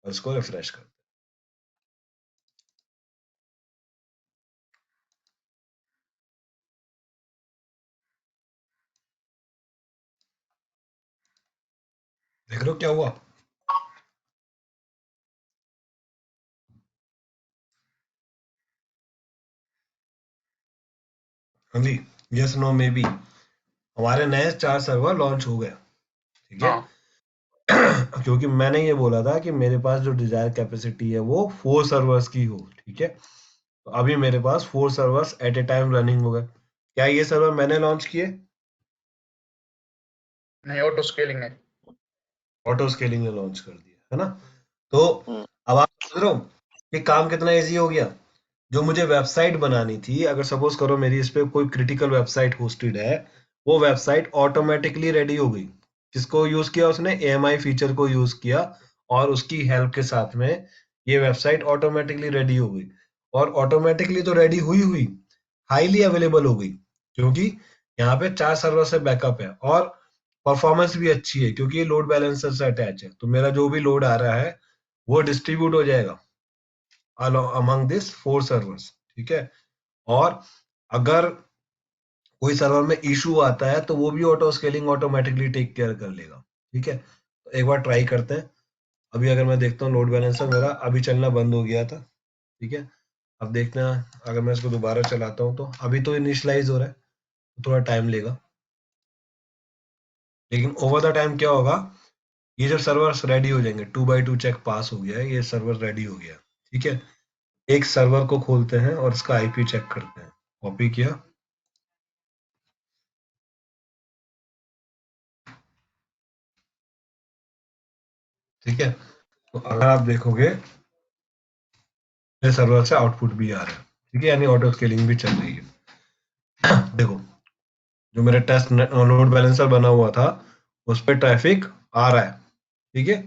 और इसको रिफ्रेश करते हैं। देख रहे हो क्या हुआ, हाँ जी, यस नो मे बी, हमारे नए 4 सर्वर लॉन्च हो गए। ठीक है, हाँ क्योंकि मैंने ये बोला था कि मेरे पास जो डिजायर कैपेसिटी है वो 4 सर्वर्स की हो। ठीक है, तो अभी मेरे पास 4 servers at a time running हो गए। क्या ये सर्वर मैंने लॉन्च किए? नहीं, ऑटो स्केलिंग है। ऑटो स्केलिंग ने लॉन्च कर दिया है ना। तो हम्म, अब आप समझ रहे हो कि काम कितना इजी हो गया। जो मुझे वेबसाइट बनानी थी, अगर सपोज करो मेरी इस पे कोई क्रिटिकल वेबसाइट होस्टेड है, वो वेबसाइट ऑटोमेटिकली रेडी हो गई। किसको यूज किया उसने, AMI फीचर को यूज किया और उसकी हेल्प के साथ में ये वेबसाइट ऑटोमेटिकली रेडी हो गई। और ऑटोमेटिकली तो रेडी हुई हुई हाईली अवेलेबल हो गई, क्योंकि यहाँ पे 4 सर्वर से बैकअप है और परफॉर्मेंस भी अच्छी है, क्योंकि ये लोड बैलेंसर से अटैच है। तो मेरा जो भी लोड आ रहा है वो डिस्ट्रीब्यूट हो जाएगा अमंग दिस 4 सर्वर्स। ठीक है, और अगर कोई सर्वर में इशू आता है तो वो भी auto scaling automatically take care कर लेगा। ठीक है, तो एक बार ट्राई करते हैं। अभी अगर मैं देखता हूँ लोड बैलेंसर मेरा अभी चलना बंद हो गया था। ठीक है, अब देखना अगर मैं इसको दोबारा चलाता हूँ तो अभी तो इनिशियलाइज हो रहा है, तो थोड़ा टाइम लेगा, लेकिन ओवर द टाइम क्या होगा, ये जब सर्वर्स रेडी हो जाएंगे, 2x2 चेक पास हो गया है, ये सर्वर रेडी हो गया। ठीक है, एक सर्वर को खोलते हैं और इसका IP चेक करते हैं। कॉपी किया, ठीक है, तो अगर आप देखोगे मेरे सर्वर से आउटपुट भी आ रहा है। ठीक है, यानी ऑटो स्केलिंग भी चल रही है। देखो जो मेरा टेस्ट लोड बैलेंसर बना हुआ था उस पर ट्रैफिक आ रहा है। ठीक है,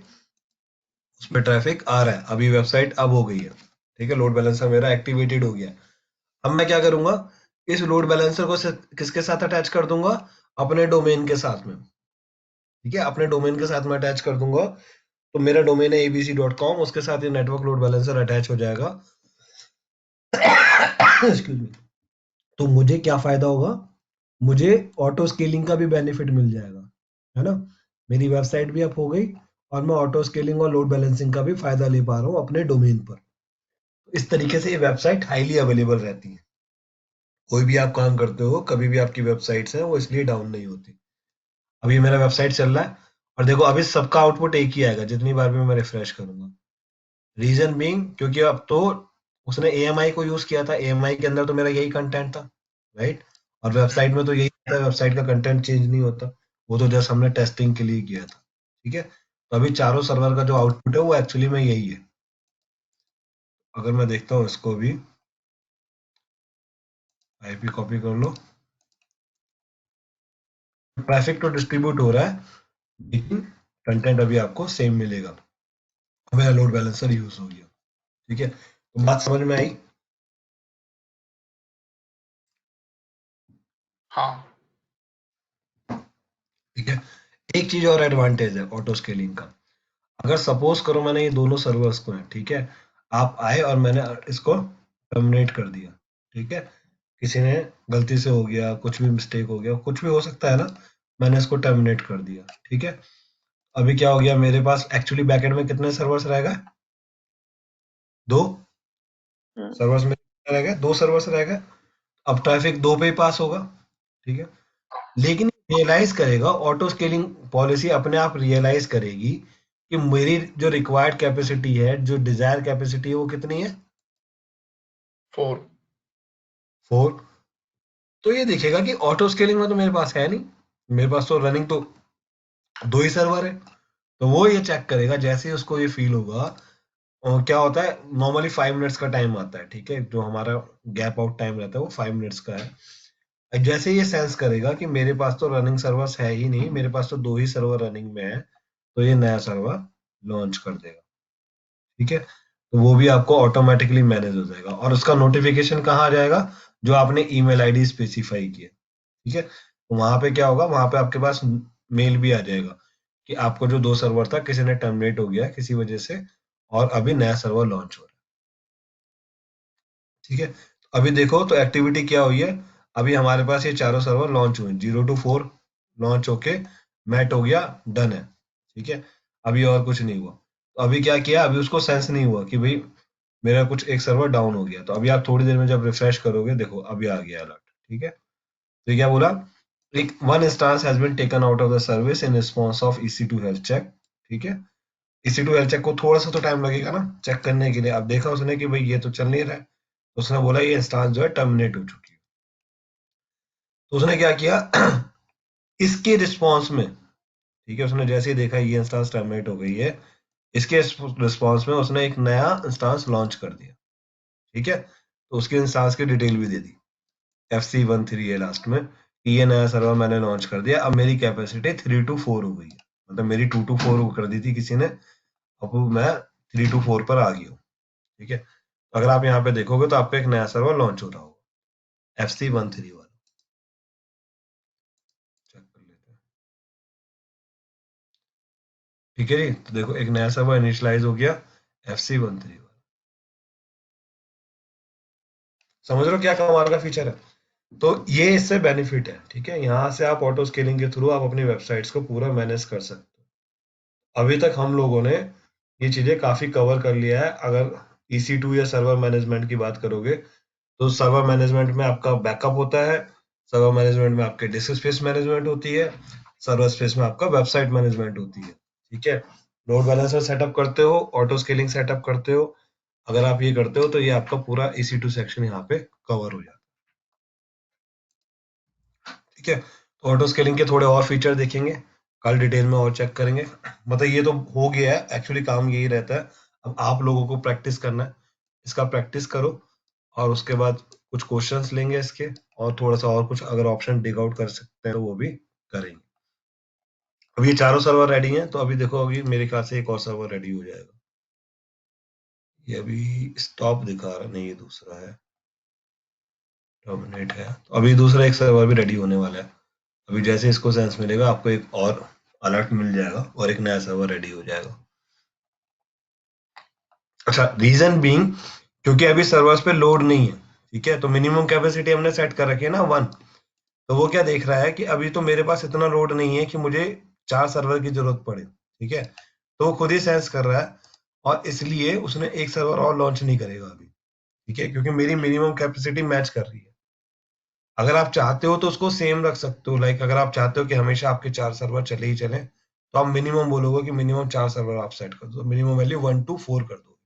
उस पर ट्रैफिक आ रहा है, अभी वेबसाइट अब हो गई है। ठीक है, लोड बैलेंसर मेरा एक्टिवेटेड हो गया। अब मैं क्या करूंगा, इस लोड बैलेंसर को किसके साथ अटैच कर दूंगा, अपने डोमेन के साथ में। ठीक है, अपने डोमेन के साथ में अटैच कर दूंगा। तो मेरा डोमेन है abc.com, उसके साथ ये नेटवर्क लोड बैलेंसर अटैच हो जाएगा। Excuse me। तो मुझे क्या फायदा होगा, मुझे ऑटो स्केलिंग का भी बेनिफिट मिल जाएगा, है ना। मेरी वेबसाइट भी अप हो गई और मैं ऑटो स्केलिंग और लोड बैलेंसिंग का भी फायदा ले पा रहा हूँ अपने डोमेन पर। इस तरीके से ये वेबसाइट हाईली अवेलेबल रहती है। कोई भी आप काम करते हो, कभी भी आपकी वेबसाइट्स है वो इसलिए डाउन नहीं होती। अभी मेरा वेबसाइट चल रहा है और देखो अभी सबका आउटपुट एक ही आएगा जितनी बार भी मैं रिफ्रेश करूंगा। रीजन बीइंग क्योंकि अब तो उसने AMI को यूज किया था, AMI के अंदर तो मेरा यही कंटेंट था, राइट। और वेबसाइट में तो यही था, वेबसाइट का कंटेंट चेंज नहीं होता, वो तो जस्ट हमने टेस्टिंग के लिए किया था, ठीक है। तो अभी चारों सर्वर का जो आउटपुट है वो एक्चुअली में यही है। अगर मैं देखता हूँ इसको भी, IP कॉपी कर लो, ट्रैफिक तो डिस्ट्रीब्यूट हो रहा है लेकिन कंटेंट अभी आपको सेम मिलेगा। मेरा लोड बैलेंसर यूज हो गया, ठीक है। तो बात समझ में आई? हाँ ठीक है। एक चीज और एडवांटेज है ऑटो स्केलिंग का। अगर सपोज करो मैंने ये दोनों सर्वर्स को है, ठीक है, आप आए और मैंने इसको टर्मिनेट कर दिया, ठीक है। किसी ने गलती से हो गया, कुछ भी मिस्टेक हो गया, कुछ भी हो सकता है ना, मैंने इसको टर्मिनेट कर दिया, ठीक है। अभी क्या हो गया, मेरे पास एक्चुअली बैकएंड में कितने सर्वर्स रहेगा, दो सर्वर्स में रह गए, दो सर्वर्स रह गए। अब ट्रैफिक दो पे ही पास होगा, ठीक है। लेकिन रियलाइज करेगा, ऑटो स्केलिंग पॉलिसी अपने आप रियलाइज करेगी कि मेरी जो रिक्वायर्ड कैपेसिटी है, जो डिजायर कैपेसिटी है, वो कितनी है, 4। 4। तो ये देखेगा कि ऑटो स्केलिंग में तो मेरे पास है नहीं, मेरे पास तो रनिंग तो दो ही सर्वर है। तो वो ये चेक करेगा जैसे ही उसको ये फील होगा। और क्या होता है, नॉर्मली 5 मिनट्स का टाइम आता है, ठीक है, जो हमारा गैप आउट टाइम रहता है वो 5 मिनट्स का है। जैसे ये सेंस करेगा कि मेरे पास तो रनिंग सर्वर्स है ही नहीं, मेरे पास तो दो ही सर्वर रनिंग में है, तो ये नया सर्वर लॉन्च कर देगा, ठीक है। तो वो भी आपको ऑटोमेटिकली मैनेज हो जाएगा और उसका नोटिफिकेशन कहाँ आ जाएगा, जो आपने ईमेल आईडी स्पेसिफाई किया, ठीक है। तो वहां पे क्या होगा, वहां पे आपके पास मेल भी आ जाएगा कि आपको जो दो सर्वर था किसी ने टर्मिनेट हो गया किसी वजह से और अभी नया सर्वर लॉन्च हो रहा है, ठीक है। अभी देखो तो एक्टिविटी क्या हुई है, अभी हमारे पास ये चारों सर्वर लॉन्च हुए, 0 to 4 लॉन्च होके मैट हो गया, डन है, ठीक है। अभी और कुछ नहीं हुआ। तो अभी क्या किया, अभी उसको सेंस नहीं हुआ कि भाई मेरा कुछ एक सर्वर डाउन हो गया। तो अभी आप थोड़ी देर में जब रिफ्रेश करोगे, देखो अभी आ गया अलर्ट, ठीक है। तो ये क्या बोला, एक one instance has been taken out of the service in response of EC2 health check, ठीक है। EC2 हेल्थ चेक को थोड़ा सा तो टाइम लगेगा ना चेक करने के लिए। अब देखा उसने कि भाई ये तो चल नहीं रहा है, तो उसने बोला ये इंस्टांस जो है टर्मिनेट हो चुकी है। तो उसने क्या किया इसके रिस्पॉन्स में, ठीक है, उसने जैसे ही देखा ये इंस्टांस टर्मिनेट हो गई है, इसके रिस्पॉन्स में उसने एक नया इंस्टांस लॉन्च कर दिया, ठीक है। तो उसके इंस्टांस की डिटेल भी दे दी, FC13 है लास्ट में, कि ये नया सर्वर मैंने लॉन्च कर दिया, अब मेरी कैपेसिटी 3 to 4 हो गई है। मतलब मेरी 2 to 4 कर दी थी किसी ने, अब मैं 3 to 4 पर आ गई हूँ, ठीक है। अगर आप यहाँ पे देखोगे तो आपका एक नया सर्वर लॉन्च हो रहा होगा, FC13 वाला, चेक कर लेते हैं, ठीक है जी। तो देखो एक नया सर्वर इनिशियलाइज हो गया, FC13 वाला। समझ रहे हो क्या कमाल का फीचर है। तो ये इससे बेनिफिट है, ठीक है। यहाँ से आप ऑटो स्केलिंग के थ्रू आप अपनी वेबसाइट्स को पूरा मैनेज कर सकते हो। अभी तक हम लोगों ने ये चीजें काफी कवर कर लिया है। अगर EC2 या सर्वर मैनेजमेंट की बात करोगे, तो सर्वर मैनेजमेंट में आपका बैकअप होता है, सर्वर मैनेजमेंट में आपके डिस्क स्पेस मैनेजमेंट होती है, सर्वर स्पेस में आपका वेबसाइट मैनेजमेंट होती है, ठीक है। लोड बैलेंसर सेटअप करते हो, ऑटो स्केलिंग सेटअप करते हो। अगर आप ये करते हो तो ये आपका पूरा EC2 सेक्शन यहाँ पे कवर हो जाता है, ठीक है। तो ऑटो स्केलिंग के थोड़े और फीचर देखेंगे कल, डिटेल में और चेक करेंगे। मतलब ये तो हो गया है, एक्चुअली काम यही रहता है। अब आप लोगों को प्रैक्टिस करना है, इसका प्रैक्टिस करो और उसके बाद कुछ क्वेश्चंस लेंगे इसके, और थोड़ा सा और कुछ अगर ऑप्शन डिग आउट कर सकते हैं तो वो भी करेंगे। अब ये चारों सर्वर रेडी हैं, तो अभी देखो अभी मेरे ख्याल से एक और सर्वर रेडी हो जाएगा। ये अभी स्टॉप दिखा रहा नहीं, ये दूसरा है, टर्मिनेट है। तो अभी दूसरा एक सर्वर भी रेडी होने वाला है। अभी जैसे इसको सेंस मिलेगा आपको एक और अलर्ट मिल जाएगा और एक नया सर्वर रेडी हो जाएगा। अच्छा, रीजन बीइंग क्योंकि अभी सर्वर्स पे लोड नहीं है, ठीक है, तो मिनिमम कैपेसिटी हमने सेट कर रखी है ना 1। तो वो क्या देख रहा है कि अभी तो मेरे पास इतना लोड नहीं है कि मुझे 4 सर्वर की जरूरत पड़े, ठीक है, तो वो खुद ही सेंस कर रहा है और इसलिए उसने एक सर्वर और लॉन्च नहीं करेगा अभी, ठीक है, क्योंकि मेरी मिनिमम कैपेसिटी मैच कर रही है। अगर आप चाहते हो तो उसको सेम रख सकते हो, लाइक अगर आप चाहते हो कि हमेशा आपके 4 सर्वर चले ही चले, तो आप मिनिमम बोलोगे कि मिनिमम 4 सर्वर आप सेट कर दो, मिनिमम वैल्यू 1 to 4 कर दो।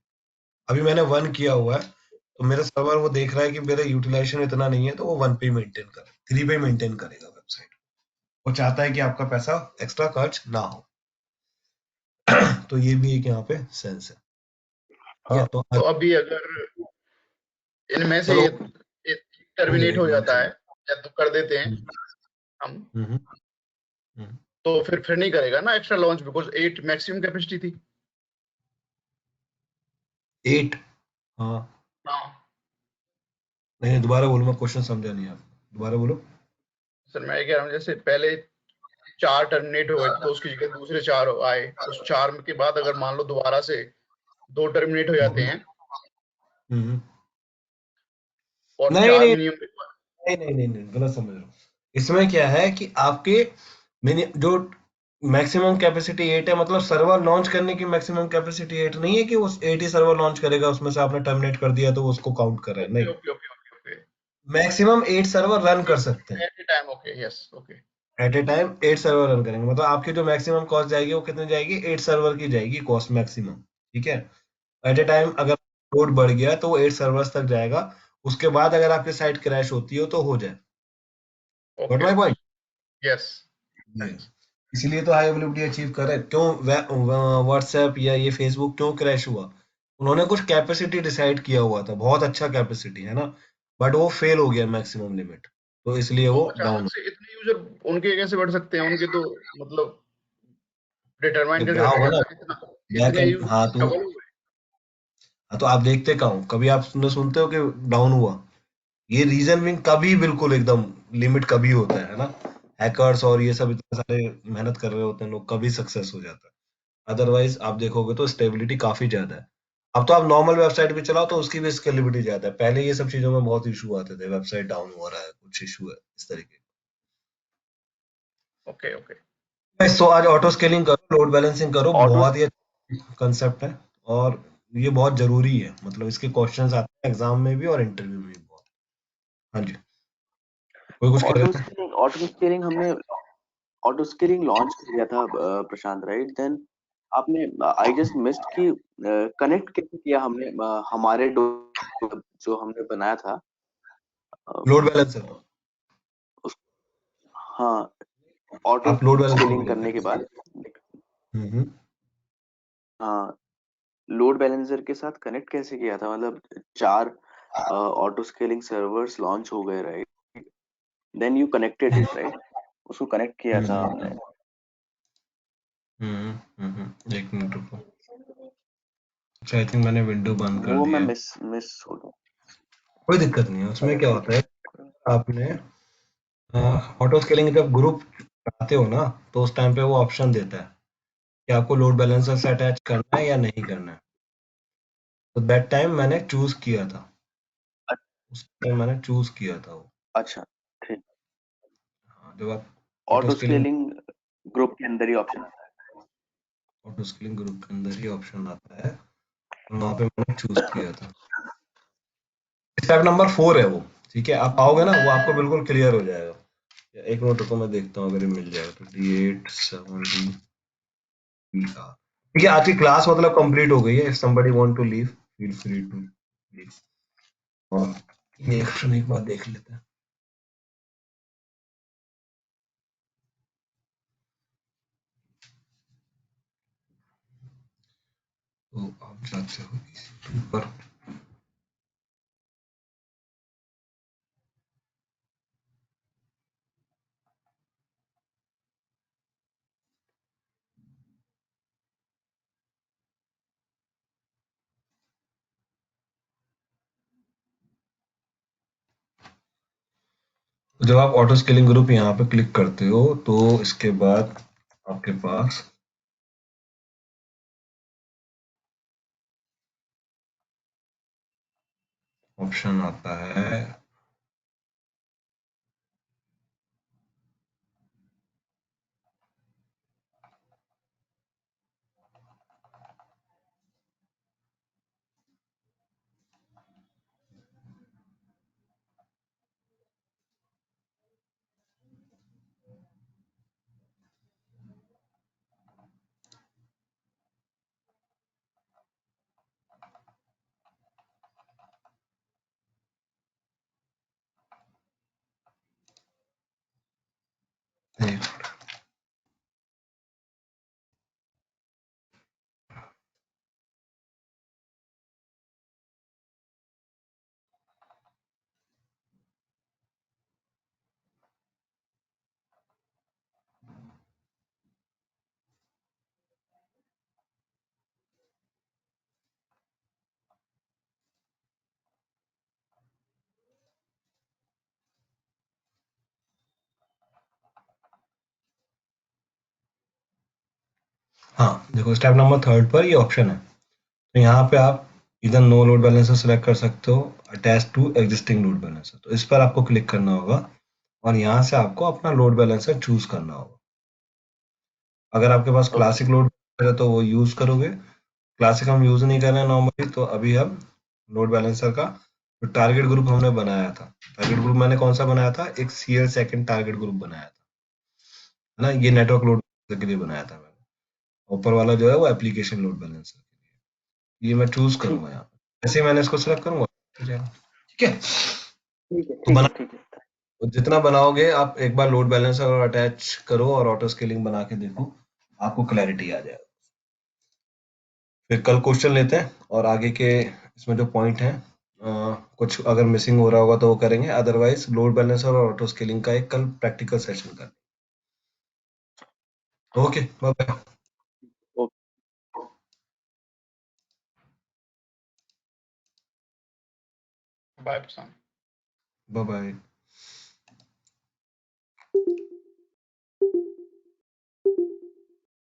अभी मैंने 1 किया हुआ है, तो मेरा सर्वर वो देख रहा है कि मेरा यूटिलाइजेशन इतना नहीं है, तो वो 1 पे ही मेंटेन करे, 3 पे मेंटेन करेगा वेबसाइट। वो चाहता है कि आपका पैसा एक्स्ट्रा खर्च ना हो। तो ये भी एक यहाँ पे सेंस है, ठीक है। हाँ, तो तो अभी अगर इनमें से चलो टर्मिनेट हो जाता है चलो। या तो कर देते हैं हम्म, हम, हम्म, हम्म। तो फिर नहीं करेगा ना extra launch, because 8 maximum capacity थी। 8, हाँ, हाँ नहीं दोबारा बोलो, मैं क्वेश्चन समझा नहीं, आप दोबारा बोलो। सर, मैं कह रहा हूँ जैसे पहले 4 टर्मिनेट हुए तो उसकी जगह दूसरे 4 आए, उस 4 के बाद अगर मान लो दोबारा से 2 टर्मिनेट हो जाते हैं हम्म। और नहीं 4 नहीं मिनिमम। नहीं नहीं नहीं नहीं, गलत समझ रहे हो। इसमें क्या है कि आपके जो मैक्सिमम कैपेसिटी 8 है, मतलब सर्वर लॉन्च करने की मैक्सिमम कैपेसिटी 8 नहीं है कि वो 8 ही सर्वर लॉन्च करेगा, उसमें से आपने टर्मिनेट कर दिया तो वो उसको काउंट कर रहा है, ओके नहीं। Okay okay okay okay maximum 8 server run कर सकते हैं at a time, okay yes okay. At a time, 8 server run करेंगे, मतलब आपकी जो मैक्सिमम कॉस्ट जाएगी वो कितनी जाएगी, 8 सर्वर की जाएगी कॉस्ट मैक्सिमम, ठीक है। एट ए टाइम अगर लोड बढ़ गया तो वो 8 सर्वर्स तक जाएगा, उसके बाद अगर आपकी साइट क्रैश होती हो तो हो जाए। Got okay my okay point? Yes thanks. इसलिए तो हाई अवेलेबिलिटी अचीव कर रहे हैं। क्यों व्हाट्सएप या ये फेसबुक क्यों क्रैश हुआ? उन्होंने कुछ कैपेसिटी डिसाइड किया हुआ था, बहुत अच्छा कैपेसिटी है ना, बट वो फेल हो गया मैक्सिमम लिमिट, तो इसलिए तो वो डाउन अचानक से इतने यूजर उनके कैसे बढ़ सकते हैं? उनके तो मतलब हो डिटरमाइन कैसे क्या कर होगा सकते ना, हैं इतना, बैक इतने एंड, हाँ यूजर तो, डबल हो गए? हाँ तो आप देखते कहाँ हो, कभी आप सुनते हो कि डाउन हुआ? ये रीजन भी कभी बिल्कुल एकदम लिमिट कभी होता है ना, हैकर्स और ये सब इतने सारे मेहनत कर रहे होते हैं लोग, कभी सक्सेस हो जाता है। अदरवाइज आप देखोगे तो स्टेबिलिटी काफी ज्यादा है। अब तो आप नॉर्मल वेबसाइट भी चलाओ तो उसकी भी स्केलेबिलिटी ज्यादा है, पहले ये सब चीजों में बहुत इशू आते थे, वेबसाइट डाउन हो रहा है, कुछ इशू है इस तरीके ओके ओके का। तो आज ऑटो स्केलिंग करो, लोड बैलेंसिंग करो, ऑटो बहुत ही कंसेप्ट है, और ये बहुत जरूरी है, मतलब इसके क्वेश्चंस आते हैं एग्जाम में भी और इंटरव्यू में भी बहुत। हाँ जी, कोई कुछ कह रहे थे? ऑटो स्केलिंग हमने ऑटो स्केलिंग लॉन्च कर दिया था प्रशांत, राइट? देन आपने, आई जस्ट मिस्ड कि कनेक्ट कैसे किया हमने हमारे जो हमने बनाया था, अ, लोड बैलेंसर, उस, हाँ, ऑटो आप लोड बैलेंसर स्केलिंग बोल करने रहे के थे। बाद, हम्म। हाँ, लोड बैलेंसर के साथ कनेक्ट कैसे किया था? मतलब 4 ऑटो स्केलिंग सर्वर्स लॉन्च हो गए, right? Then you connected it, right? उसको कनेक्ट किया था हमने। एक मिनट रुको। अच्छा, आई थिंक मैंने विंडो बंद कर वो मैं दिया है। मिस हो गया। कोई दिक्कत नहीं है, उसमें क्या ठीक होता है। है, आपने ऑटो स्केलिंग जब ग्रुप आते हो ना, तो उस टाइम पे वो ऑप्शन देता है कि आपको लोड बैलेंसर से अटैच करना है या नहीं करना है। तो दैट टाइम मैंने चूज किया था, अ- उस टाइम मैंने चूज किया था वो। अच्छा, ठीक। हाँ, जब आप ऑटो स्केलिंग ग्रुप के अंदर ही ऑप्शन आता ऑटो स्केलिंग ग्रुप के अंदर ही ऑप्शन आता है, तो वहाँ पे मैंने चूज किया था। स्टेप नंबर 4 है वो, ठीक है, आप आओगे ना वो आपको बिल्कुल क्लियर हो जाएगा। एक मिनट रुको, मैं देखता हूँ अगर ये मिल जाएगा तो। D8 7D, ठीक है, आज की क्लास मतलब कंप्लीट हो गई है। If somebody want to leave, feel free to leave। और एक बार देख लेते हैं। तो आप जाते हो इसी पर, जब आप ऑटो स्केलिंग ग्रुप यहाँ पे क्लिक करते हो तो इसके बाद आपके पास ऑप्शन आता है एक हाँ देखो स्टेप नंबर 3 पर ये ऑप्शन है, तो यहाँ पे आप इधर नो लोड बैलेंसर सेलेक्ट कर सकते हो, attach to existing load balancer, तो इस पर आपको क्लिक करना होगा और यहाँ से आपको अपना लोड बैलेंसर चूज करना होगा। अगर आपके पास ओके क्लासिक लोड है तो वो यूज करोगे, क्लासिक हम यूज नहीं कर रहे हैं नॉर्मली, तो अभी हम लोड बैलेंसर का जो टारगेट ग्रुप हमने बनाया था, टारगेट ग्रुप मैंने कौन सा बनाया था, एक सीएल सेकंड टारगेट ग्रुप बनाया था, है ना, ये नेटवर्क लोड बैलेंसर के लिए बनाया था मैंने। ऊपर वाला जो है वो एप्लीकेशन लोड बैलेंसर के लिए, ये मैं चूज ठीक करूंगा यहाँ पे, ऐसे ही मैंने इसको सिलेक्ट करूंगा, ठीक है। ठीक है तो ठीक बना, है ठीक है तो जितना बनाओगे आप एक बार लोड बैलेंसर और अटैच करो और ऑटो स्केलिंग बना के देखो, आपको क्लैरिटी आ जाएगा। फिर कल क्वेश्चन लेते हैं और आगे के इसमें जो पॉइंट है कुछ अगर मिसिंग हो रहा होगा तो वो करेंगे, अदरवाइज लोड बैलेंसर और ऑटो स्केलिंग का एक कल प्रैक्टिकल सेशन करें। Okay bye bye. Okay bye Prashant. Bye bye.